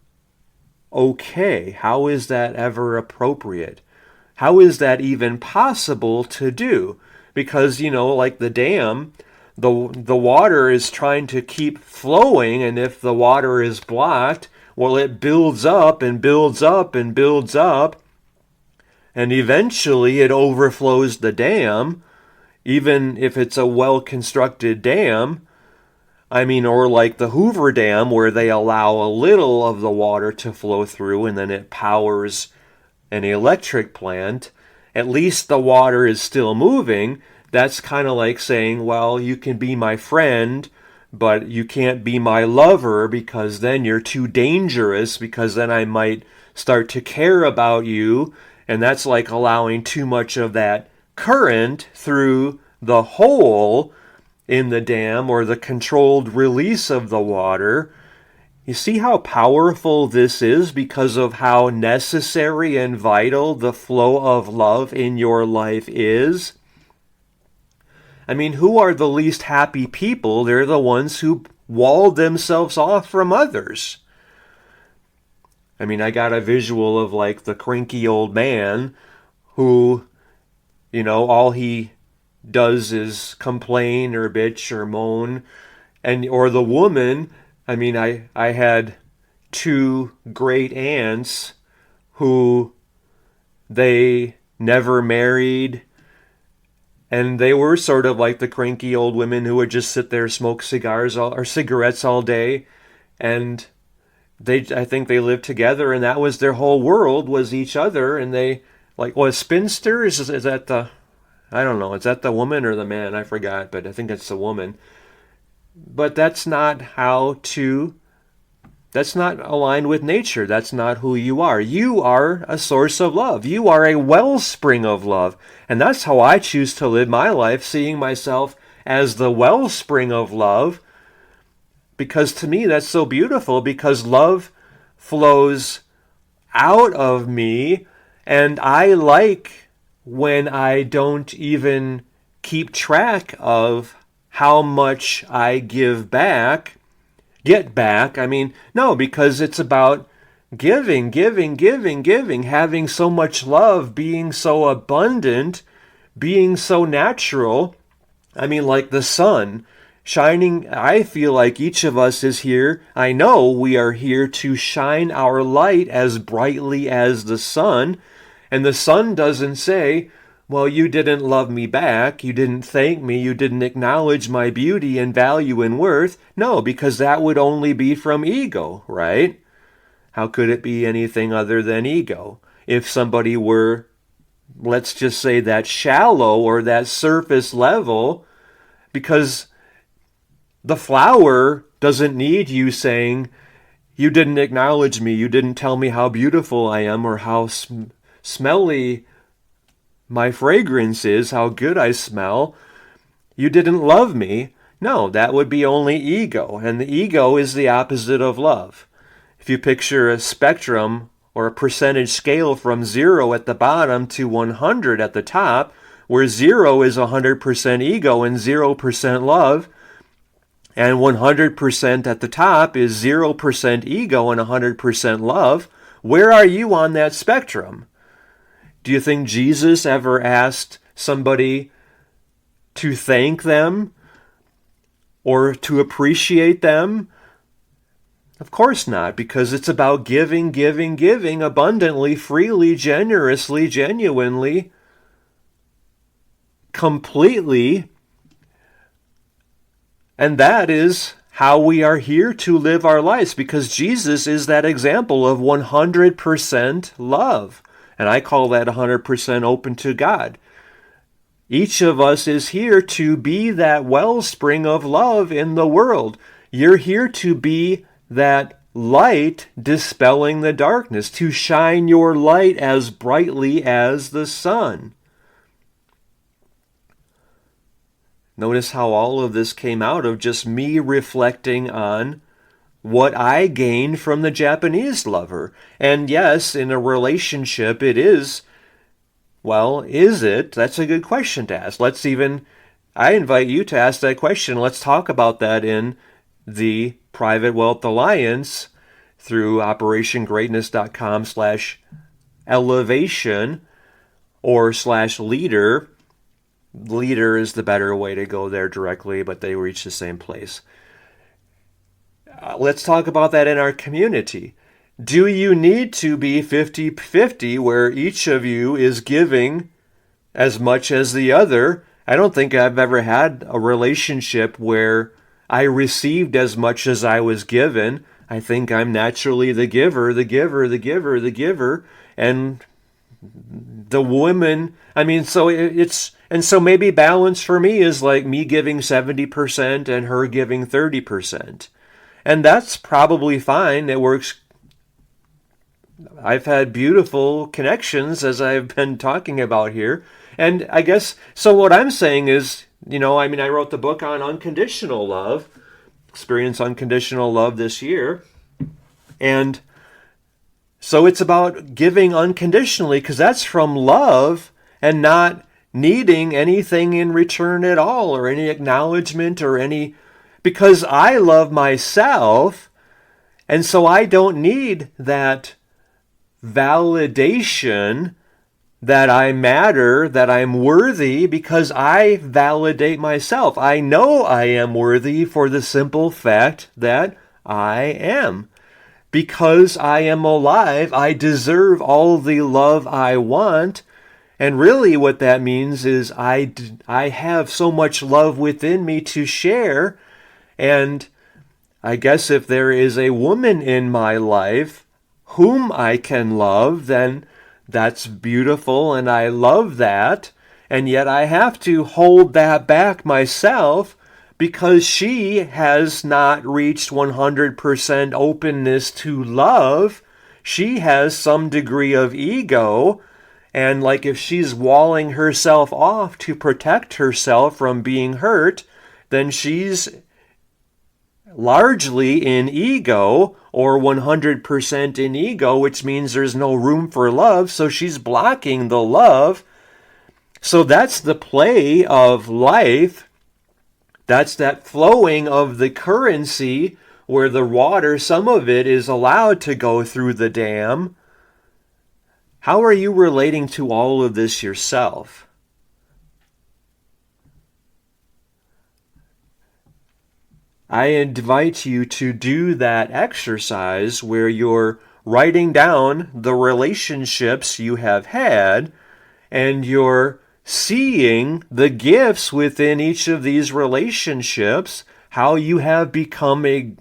okay? How is that ever appropriate? How is that even possible to do? Because, like the dam, the water is trying to keep flowing, and if the water is blocked, well, it builds up and builds up and builds up, and eventually it overflows the dam, even if it's a well-constructed dam. Or like the Hoover Dam, where they allow a little of the water to flow through, and then it powers an electric plant. At least the water is still moving. That's kind of like saying, well, you can be my friend, but you can't be my lover, because then you're too dangerous, because then I might start to care about you. And that's like allowing too much of that current through the hole. in the dam or the controlled release of the water. You see how powerful this is because of how necessary and vital the flow of love in your life is? I mean, who are the least happy people? They're the ones who wall themselves off from others. I mean, I got a visual of like the cranky old man who, all he does is complain or bitch or moan. Or the woman, I mean, I had two great aunts who they never married, and they were sort of like the cranky old women who would just sit there, smoke cigarettes all day, and I think they lived together, and that was their whole world, was each other. And they spinster is that the, I don't know, is that the woman or the man? I forgot, but I think it's the woman. But that's not aligned with nature. That's not who you are. You are a source of love. You are a wellspring of love. And that's how I choose to live my life, seeing myself as the wellspring of love. Because to me, that's so beautiful, because love flows out of me, and I like when I don't even keep track of how much I get back. I mean, no, because it's about giving, having so much love, being so abundant, being so natural. I mean, like the sun shining. I feel like each of us is here. I know we are here to shine our light as brightly as the sun. And the sun doesn't say, well, you didn't love me back, you didn't thank me, you didn't acknowledge my beauty and value and worth. No, because that would only be from ego, right? How could it be anything other than ego? If somebody were, let's just say, that shallow or that surface level, because the flower doesn't need you saying, you didn't acknowledge me, you didn't tell me how beautiful I am or how smelly my fragrance is, how good I smell. You didn't love me. No, that would be only ego, and the ego is the opposite of love. If you picture a spectrum or a percentage scale from 0 at the bottom to 100 at the top, where 0 is 100% ego and 0% love, and 100% at the top is 0% ego and 100% love, where are you on that spectrum? Do you think Jesus ever asked somebody to thank them or to appreciate them? Of course not, because it's about giving abundantly, freely, generously, genuinely, completely. And that is how we are here to live our lives, because Jesus is that example of 100% love. And I call that 100% open to God. Each of us is here to be that wellspring of love in the world. You're here to be that light dispelling the darkness, to shine your light as brightly as the sun. Notice how all of this came out of just me reflecting on what I gained from the Japanese lover. And yes, in a relationship, it is, well, is it? That's a good question to ask. I invite you to ask that question. Let's talk about that in the Private Wealth Alliance through OperationGreatness.com/elevation or /leader. Leader is the better way to go there directly, but they reach the same place. Let's talk about that in our community. Do you need to be 50-50 where each of you is giving as much as the other? I don't think I've ever had a relationship where I received as much as I was given. I think I'm naturally the giver. And the women, so maybe balance for me is like me giving 70% and her giving 30%. And that's probably fine. It works. I've had beautiful connections, as I've been talking about here. And I guess, so what I'm saying is, I wrote the book on unconditional love, experience unconditional love this year. And so it's about giving unconditionally, because that's from love and not needing anything in return at all, or any acknowledgement or any, because I love myself, and so I don't need that validation that I matter, that I'm worthy, because I validate myself. I know I am worthy for the simple fact that I am. Because I am alive, I deserve all the love I want. And really what that means is I have so much love within me to share. And I guess if there is a woman in my life whom I can love, then that's beautiful, and I love that. And yet I have to hold that back myself, because she has not reached 100% openness to love. She has some degree of ego. And like if she's walling herself off to protect herself from being hurt, then she's largely in ego, or 100% in ego, which means there's no room for love, so she's blocking the love. So that's the play of life. That's that flowing of the currency, where the water, some of it is allowed to go through the dam. How are you relating to all of this yourself? I invite you to do that exercise where you're writing down the relationships you have had, and you're seeing the gifts within each of these relationships, how you have become a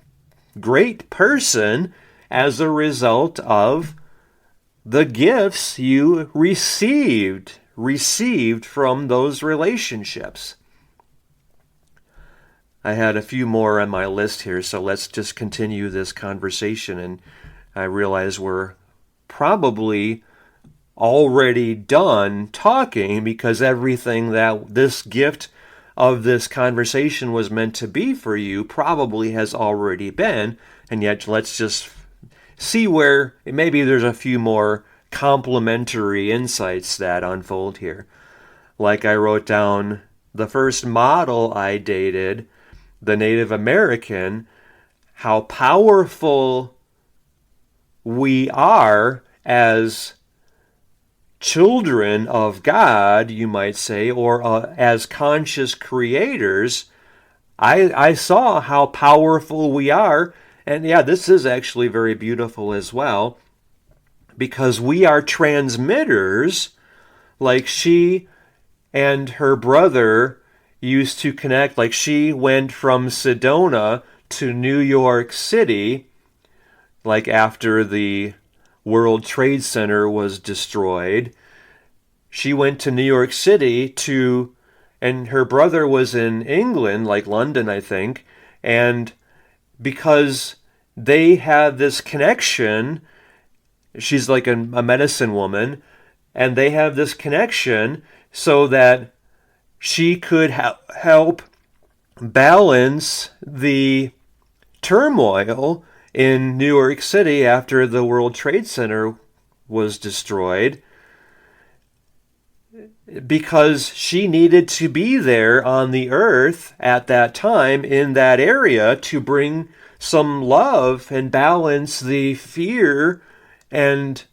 great person as a result of the gifts you received from those relationships. I had a few more on my list here, so let's just continue this conversation. And I realize we're probably already done talking, because everything that this gift of this conversation was meant to be for you probably has already been. And yet let's just see where maybe there's a few more complementary insights that unfold here. Like I wrote down the first model I dated, the Native American, how powerful we are as children of God, you might say, or as conscious creators. I saw how powerful we are. And yeah, this is actually very beautiful as well, because we are transmitters. Like she and her brother used to connect. Like she went from Sedona to New York City, like after the World Trade Center was destroyed. She went to New York City and her brother was in England, like London, I think. And because they had this connection, she's like a medicine woman, and they have this connection so that she could help balance the turmoil in New York City after the World Trade Center was destroyed, because she needed to be there on the earth at that time in that area to bring some love and balance the fear and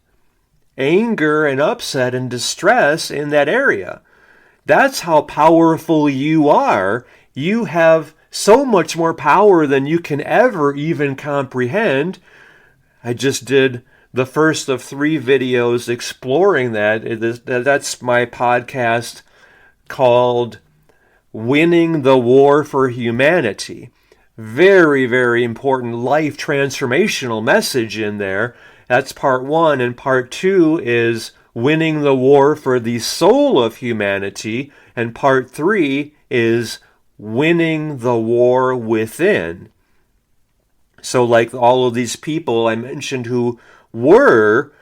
anger and upset and distress in that area. That's how powerful you are. You have so much more power than you can ever even comprehend. I just did the first of 3 videos exploring that. That's my podcast called Winning the War for Humanity. Very, very important life transformational message in there. That's part 1. And part 2 is Winning the War for the Soul of Humanity. And part 3 is Winning the War Within. So like all of these people I mentioned who were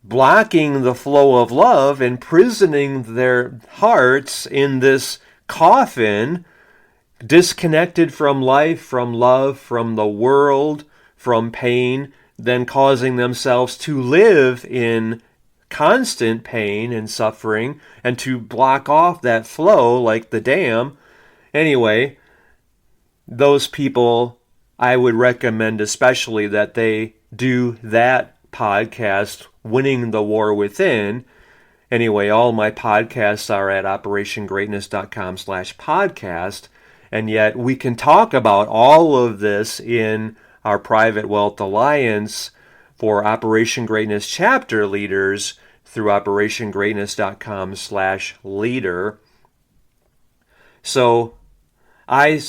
blocking the flow of love, imprisoning their hearts in this coffin, disconnected from life, from love, from the world, from pain, then causing themselves to live in constant pain and suffering and to block off that flow like the dam. Anyway, those people, I would recommend especially that they do that podcast, Winning the War Within. Anyway, all my podcasts are at operationgreatness.com/podcast. And yet we can talk about all of this in our Private Wealth Alliance for Operation Greatness chapter leaders through operationgreatness.com/leader. So I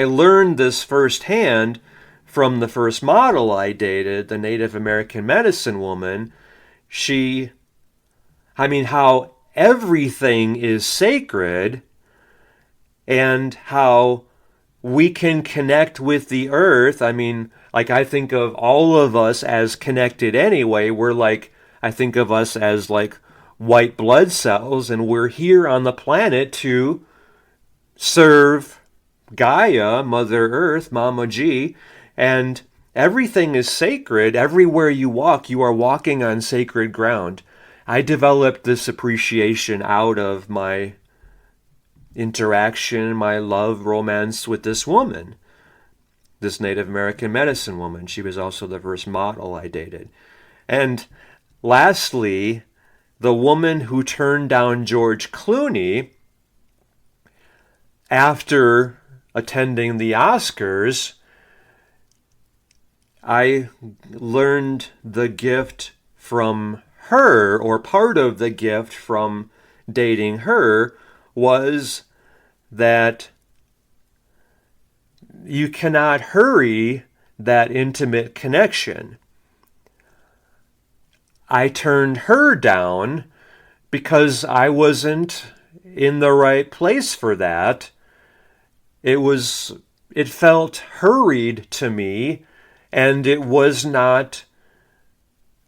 learned this firsthand from the first model I dated, the Native American medicine woman. How everything is sacred and how we can connect with the earth. I think of all of us as connected anyway. I think of us as like white blood cells, and we're here on the planet to serve Gaia, Mother Earth, Mama G, and everything is sacred. Everywhere you walk, you are walking on sacred ground. I developed this appreciation out of my interaction, my love romance with this woman, this Native American medicine woman. She was also the first model I dated. And lastly, the woman who turned down George Clooney after attending the Oscars, I learned the gift from her, or part of the gift from dating her, was that you cannot hurry that intimate connection. I turned her down because I wasn't in the right place for that. It felt hurried to me, and it was not,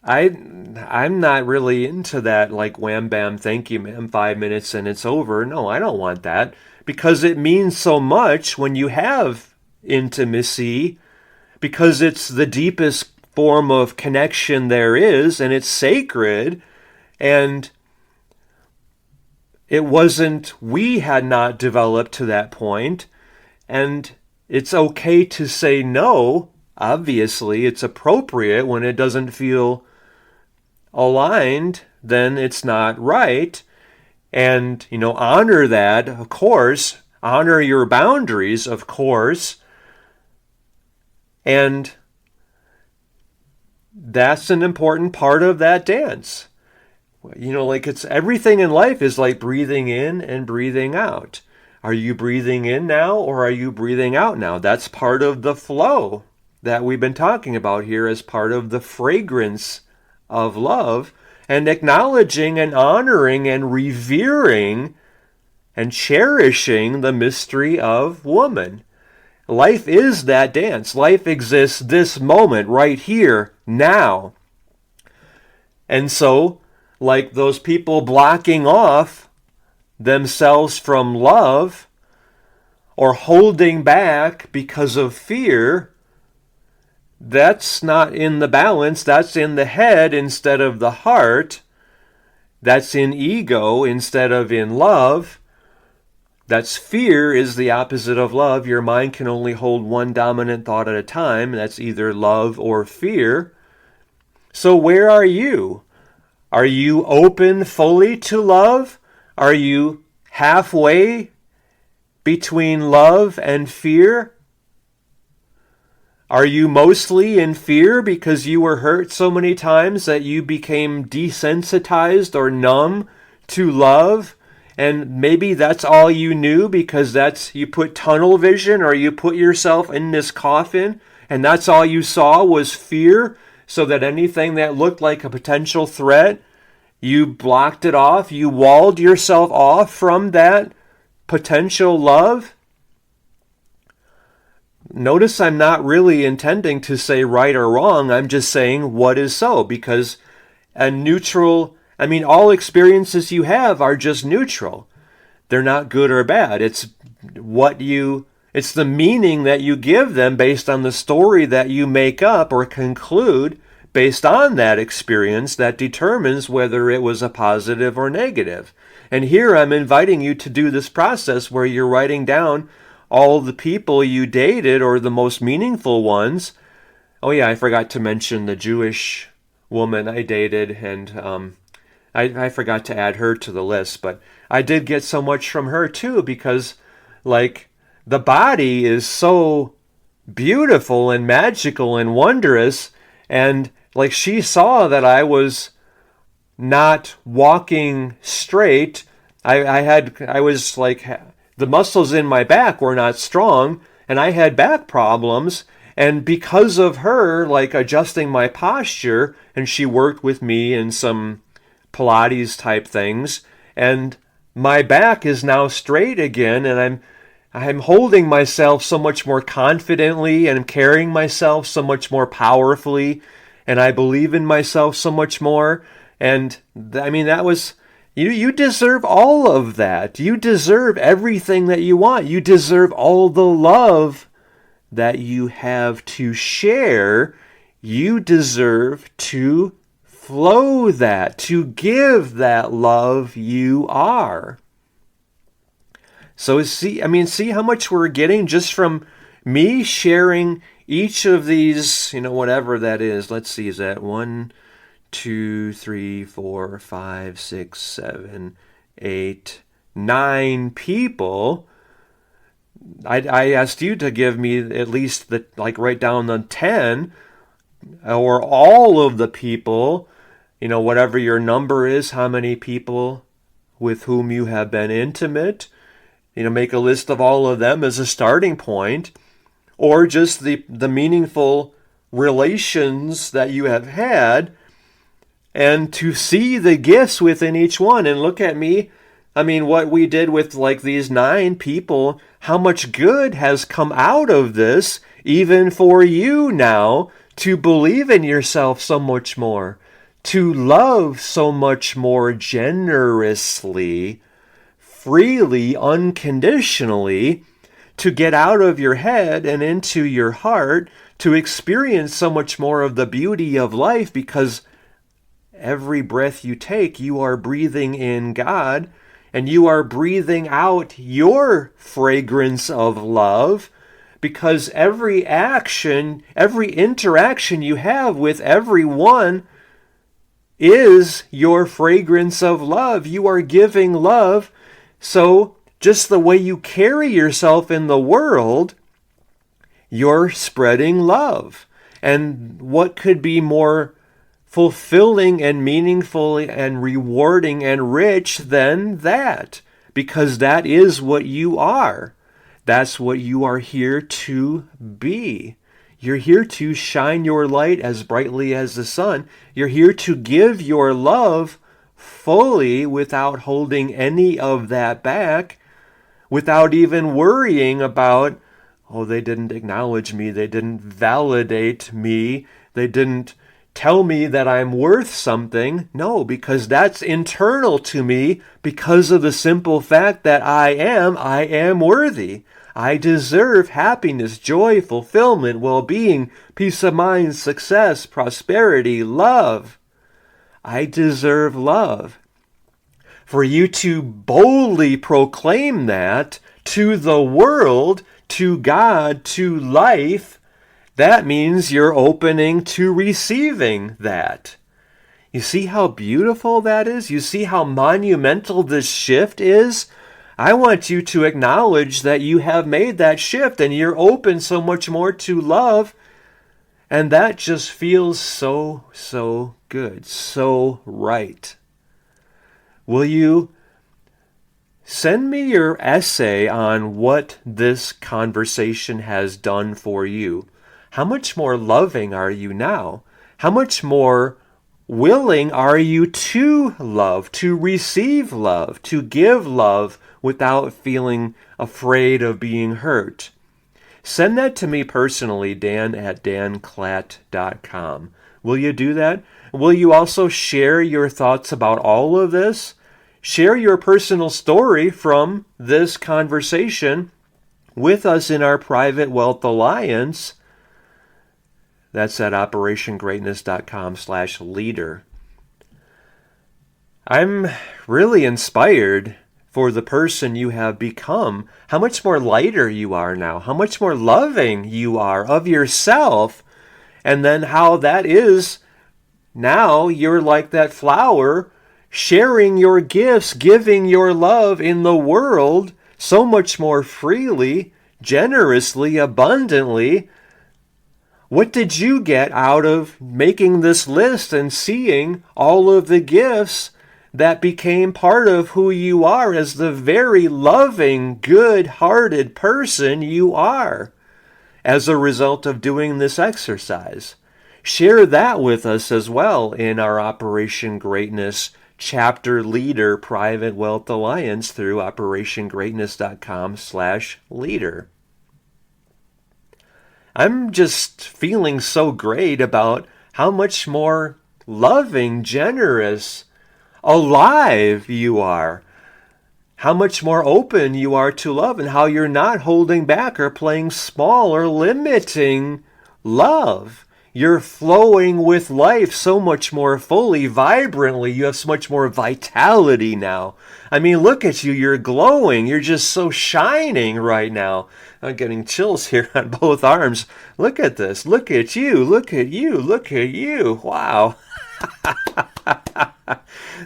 I'm not really into that, like, wham bam, thank you ma'am, 5 minutes and it's over. No, I don't want that, because it means so much when you have intimacy, because it's the deepest form of connection there is, and it's sacred, and we had not developed to that point, and it's okay to say no. Obviously, it's appropriate when it doesn't feel aligned, then it's not right. And, honor that, of course. Honor your boundaries, of course. And that's an important part of that dance. It's everything in life is like breathing in and breathing out. Are you breathing in now, or are you breathing out now? That's part of the flow that we've been talking about here as part of the fragrance of love, and acknowledging and honoring and revering and cherishing the mystery of woman. Life is that dance. Life exists this moment, right here, now. And so, like those people blocking off themselves from love or holding back because of fear, that's not in the balance. That's in the head instead of the heart. That's in ego instead of in love. That's fear is the opposite of love. Your mind can only hold one dominant thought at a time. That's either love or fear. So where are you? Are you open fully to love? Are you halfway between love and fear? Are you mostly in fear because you were hurt so many times that you became desensitized or numb to love? And maybe that's all you knew, because you put tunnel vision, or you put yourself in this coffin, and that's all you saw was fear, so that anything that looked like a potential threat, you blocked it off. You walled yourself off from that potential love. Notice I'm not really intending to say right or wrong. I'm just saying what is so, because all experiences you have are just neutral. they're not good or bad. It's the meaning that you give them based on the story that you make up or conclude based on that experience that determines whether it was a positive or negative. And here I'm inviting you to do this process where you're writing down all the people you dated or the most meaningful ones. Oh yeah, I forgot to mention the Jewish woman I dated, and I forgot to add her to the list, but I did get so much from her too, because like the body is so beautiful and magical and wondrous, and like she saw that I was not walking straight. I was like, the muscles in my back were not strong, and I had back problems. And because of her, like adjusting my posture, and she worked with me in some Pilates type things, and my back is now straight again, and I'm holding myself so much more confidently, and I'm carrying myself so much more powerfully, and I believe in myself so much more. And I mean, that was, you deserve all of that. You deserve everything that you want. You deserve all the love that you have to share. You deserve to flow that, to give that love you are. So see how much we're getting just from me sharing each of these, whatever that is. Let's see, is that 1, 2, 3, 4, 5, 6, 7, 8, 9 people. I asked you to give me at least write down the 10 or all of the people, whatever your number is, how many people with whom you have been intimate. Make a list of all of them as a starting point, or just the meaningful relations that you have had, and to see the gifts within each one. And look at me. I mean, what we did with these 9 people, how much good has come out of this, even for you now, to believe in yourself so much more, to love so much more generously, freely, unconditionally, to get out of your head and into your heart, to experience so much more of the beauty of life, because every breath you take, you are breathing in God, and you are breathing out your fragrance of love, because every action, every interaction you have with everyone is your fragrance of love. You are giving love. So just the way you carry yourself in the world, you're spreading love. And what could be more fulfilling and meaningful and rewarding and rich than that? Because that is what you are. That's what you are here to be. You're here to shine your light as brightly as the sun. You're here to give your love fully without holding any of that back, without even worrying about, they didn't acknowledge me, they didn't validate me, they didn't tell me that I'm worth something. No, because that's internal to me, because of the simple fact that I am worthy. I deserve happiness, joy, fulfillment, well-being, peace of mind, success, prosperity, love. I deserve love. For you to boldly proclaim that to the world, to God, to life, that means you're opening to receiving that. You see how beautiful that is? You see how monumental this shift is? I want you to acknowledge that you have made that shift and you're open so much more to love. And that just feels so, so good, so right. Will you send me your essay on what this conversation has done for you? How much more loving are you now? How much more willing are you to love, to receive love, to give love without feeling afraid of being hurt? Send that to me personally, dan@danclatt.com. Will you do that? Will you also share your thoughts about all of this? share your personal story from this conversation with us in our Private Wealth Alliance. That's at operationgreatness.com/leader. I'm really inspired for the person you have become, how much more lighter you are now, how much more loving you are of yourself, and then how that is now you're like that flower, sharing your gifts, giving your love in the world so much more freely, generously, abundantly. What did you get out of making this list and seeing all of the gifts that became part of who you are as the very loving, good-hearted person you are as a result of doing this exercise? Share that with us as well in our Operation Greatness Chapter Leader Private Wealth Alliance through operationgreatness.com/leader. I'm just feeling so great about how much more loving, generous, alive you are. How much more open you are to love, and how you're not holding back or playing small or limiting love. You're flowing with life so much more fully, vibrantly. You have so much more vitality now. I mean, look at you. You're glowing. You're just so shining right now. I'm getting chills here on both arms. Look at this. Look at you. Look at you. Look at you. Wow.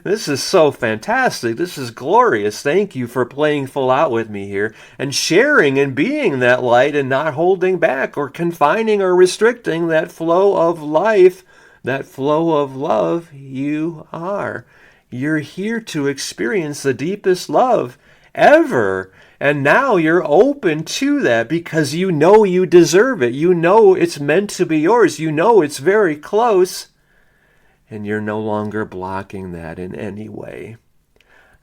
This is so fantastic. This is glorious. Thank you for playing full out with me here and sharing and being that light and not holding back or confining or restricting that flow of life, that flow of love you are. You're here to experience the deepest love ever. And now you're open to that because you know you deserve it. You know it's meant to be yours. You know it's very close. And you're no longer blocking that in any way.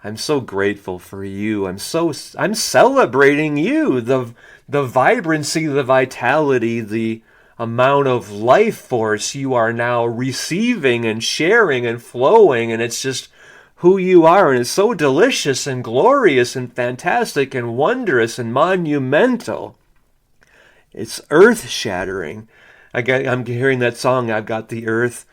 I'm so grateful for you. I'm celebrating you, the vibrancy, the vitality, the amount of life force you are now receiving and sharing and flowing, and it's just who you are, and it's so delicious and glorious and fantastic and wondrous and monumental. It's earth-shattering. I'm hearing that song, I've got the earth.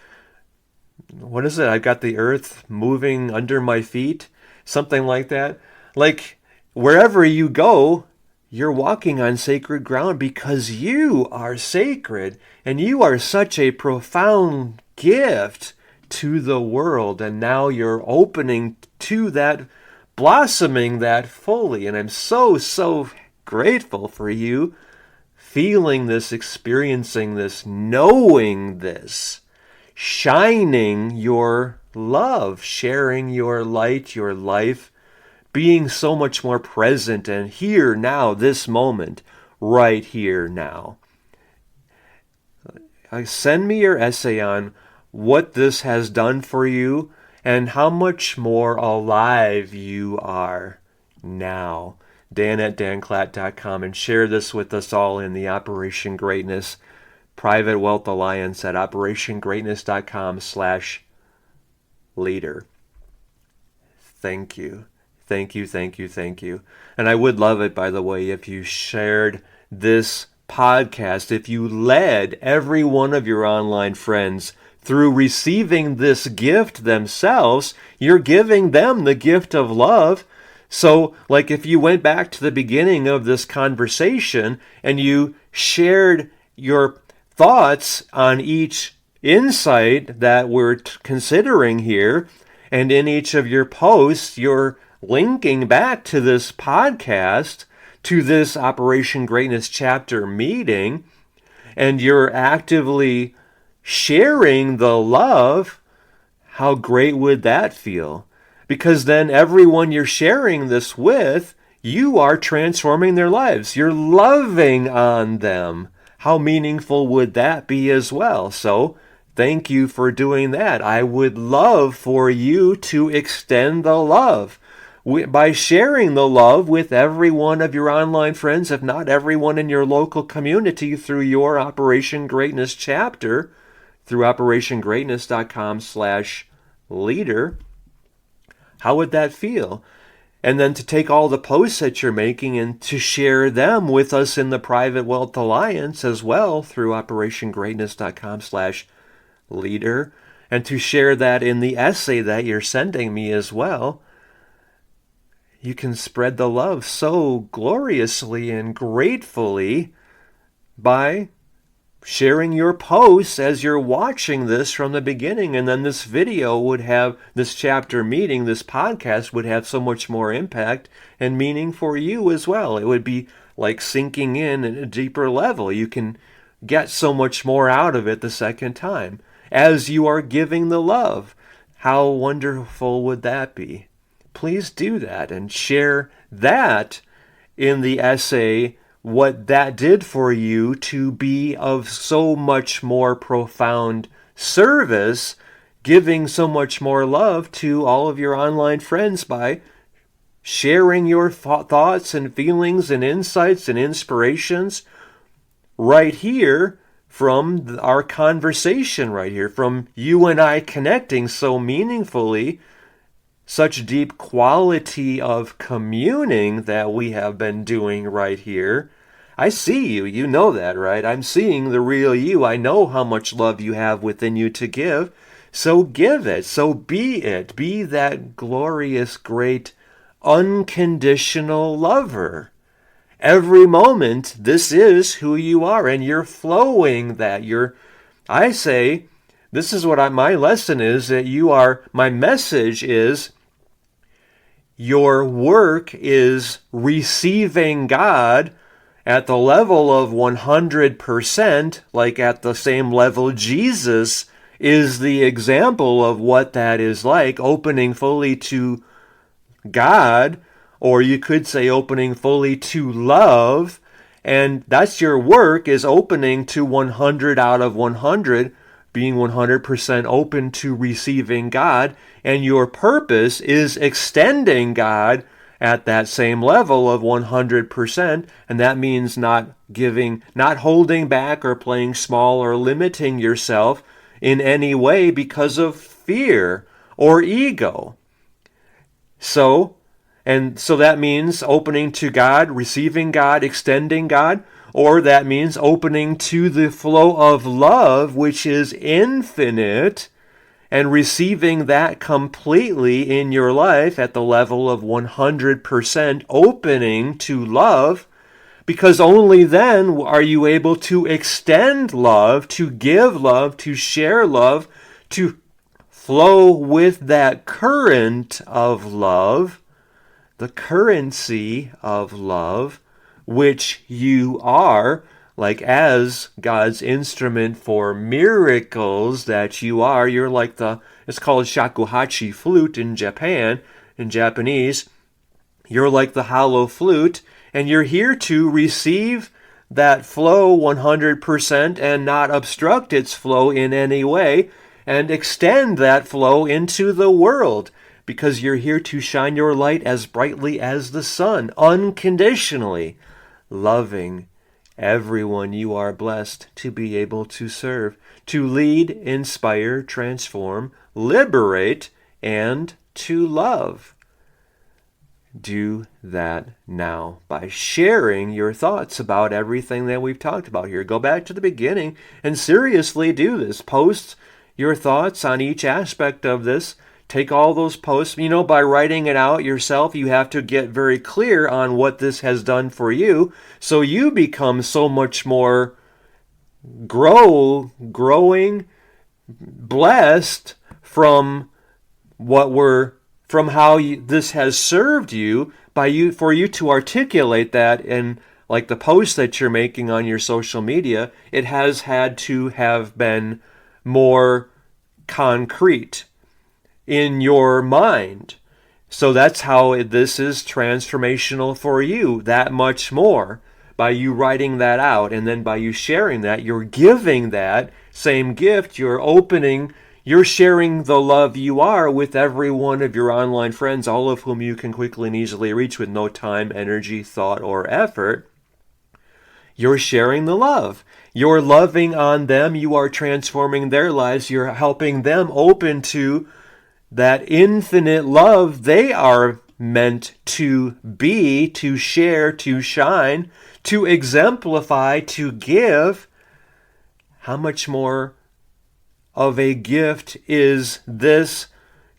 What is it? I've got the earth moving under my feet. Something like that. Like wherever you go, you're walking on sacred ground because you are sacred and you are such a profound gift to the world. And now you're opening to that, blossoming that fully. And I'm so, so grateful for you feeling this, experiencing this, knowing this. Shining your love, sharing your light, your life, being so much more present and here now, this moment, right here now. Send me your essay on what this has done for you and how much more alive you are now. Dan@danclatt.com, and share this with us all in the Operation Greatness Private Wealth Alliance at operationgreatness.com/leader. Thank you. Thank you, thank you, thank you. And I would love it, by the way, if you shared this podcast, if you led every one of your online friends through receiving this gift themselves. You're giving them the gift of love. So, like if you went back to the beginning of this conversation and you shared your thoughts on each insight that we're considering here, and in each of your posts, you're linking back to this podcast, to this Operation Greatness chapter meeting, and you're actively sharing the love, how great would that feel? Because then everyone you're sharing this with, you are transforming their lives. You're loving on them. How meaningful would that be as well? So thank you for doing that. I would love for you to extend the love by sharing the love with every one of your online friends, if not everyone in your local community, through your Operation Greatness chapter, through operationgreatness.com/leader. How would that feel? And then to take all the posts that you're making and to share them with us in the Private Wealth Alliance as well through operationgreatness.com/leader, and to share that in the essay that you're sending me as well. You can spread the love so gloriously and gratefully by sharing your posts as you're watching this from the beginning. And then this video would have, this chapter meeting, this podcast would have so much more impact and meaning for you as well. It would be like sinking in at a deeper level. You can get so much more out of it the second time as you are giving the love. How wonderful would that be? Please do that and share that in the essay, what that did for you to be of so much more profound service, giving so much more love to all of your online friends by sharing your thoughts and feelings and insights and inspirations right here from our conversation right here, from you and I connecting so meaningfully, such deep quality of communing that we have been doing right here. I see you. You know that, right? I'm seeing the real you. I know how much love you have within you to give. So give it. So be it. Be that glorious, great, unconditional lover. Every moment, this is who you are, and you're flowing that. I say, this is what my lesson is, that you are, my message is, your work is receiving God at the level of 100%, like at the same level Jesus is the example of what that is like, opening fully to God, or you could say opening fully to love, and that's your work, is opening to 100 out of 100, being 100% open to receiving God, and your purpose is extending God at that same level of 100%, and that means not holding back or playing small or limiting yourself in any way because of fear or ego. So that means opening to God, receiving God, extending God, or that means opening to the flow of love, which is infinite, and receiving that completely in your life at the level of 100% opening to love, because only then are you able to extend love, to give love, to share love, to flow with that current of love, the currency of love, which you are, like as God's instrument for miracles that you are. You're like it's called shakuhachi flute in Japan, in Japanese. You're like the hollow flute, and you're here to receive that flow 100% and not obstruct its flow in any way, and extend that flow into the world, because you're here to shine your light as brightly as the sun, unconditionally, loving everyone you are blessed to be able to serve, to lead, inspire, transform, liberate, and to love. Do that now by sharing your thoughts about everything that we've talked about here. Go back to the beginning and seriously do this. Post your thoughts on each aspect of this. Take all those posts. By writing it out yourself, you have to get very clear on what this has done for you, so you become so much more growing, blessed from how this has served you, for you to articulate that in like the posts that you're making on your social media. It has had to have been more concrete in your mind. So that's how this is transformational for you, that much more. By you writing that out, and then by you sharing that, you're giving that same gift, you're sharing the love you are with every one of your online friends, all of whom you can quickly and easily reach with no time, energy, thought, or effort. You're sharing the love. You're loving on them. You are transforming their lives. You're helping them open to that infinite love they are meant to be, to share, to shine, to exemplify, to give, how much more of a gift is this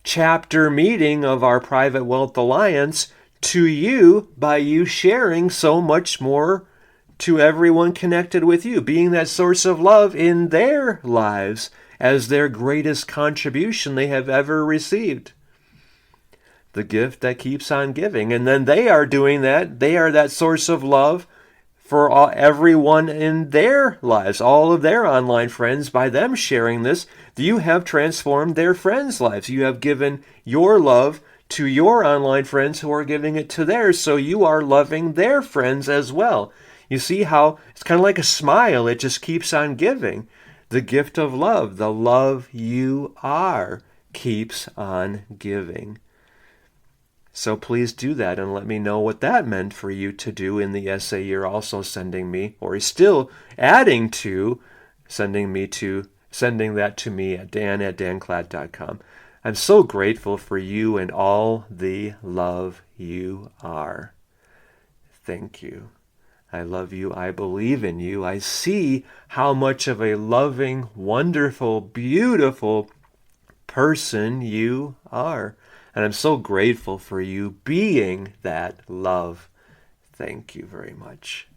chapter meeting of our Private Wealth Alliance to you by you sharing so much more to everyone connected with you, being that source of love in their lives as their greatest contribution they have ever received. The gift that keeps on giving. And then they are doing that. They are that source of love for everyone in their lives, all of their online friends. By them sharing this, you have transformed their friends' lives. You have given your love to your online friends who are giving it to theirs, so you are loving their friends as well. You see how it's kind of like a smile. It just keeps on giving. The gift of love, the love you are, keeps on giving. So please do that and let me know what that meant for you to do in the essay you're also sending me, or is still adding to sending that to me at dan@danclatt.com. I'm so grateful for you and all the love you are. Thank you. I love you. I believe in you. I see how much of a loving, wonderful, beautiful person you are. And I'm so grateful for you being that love. Thank you very much.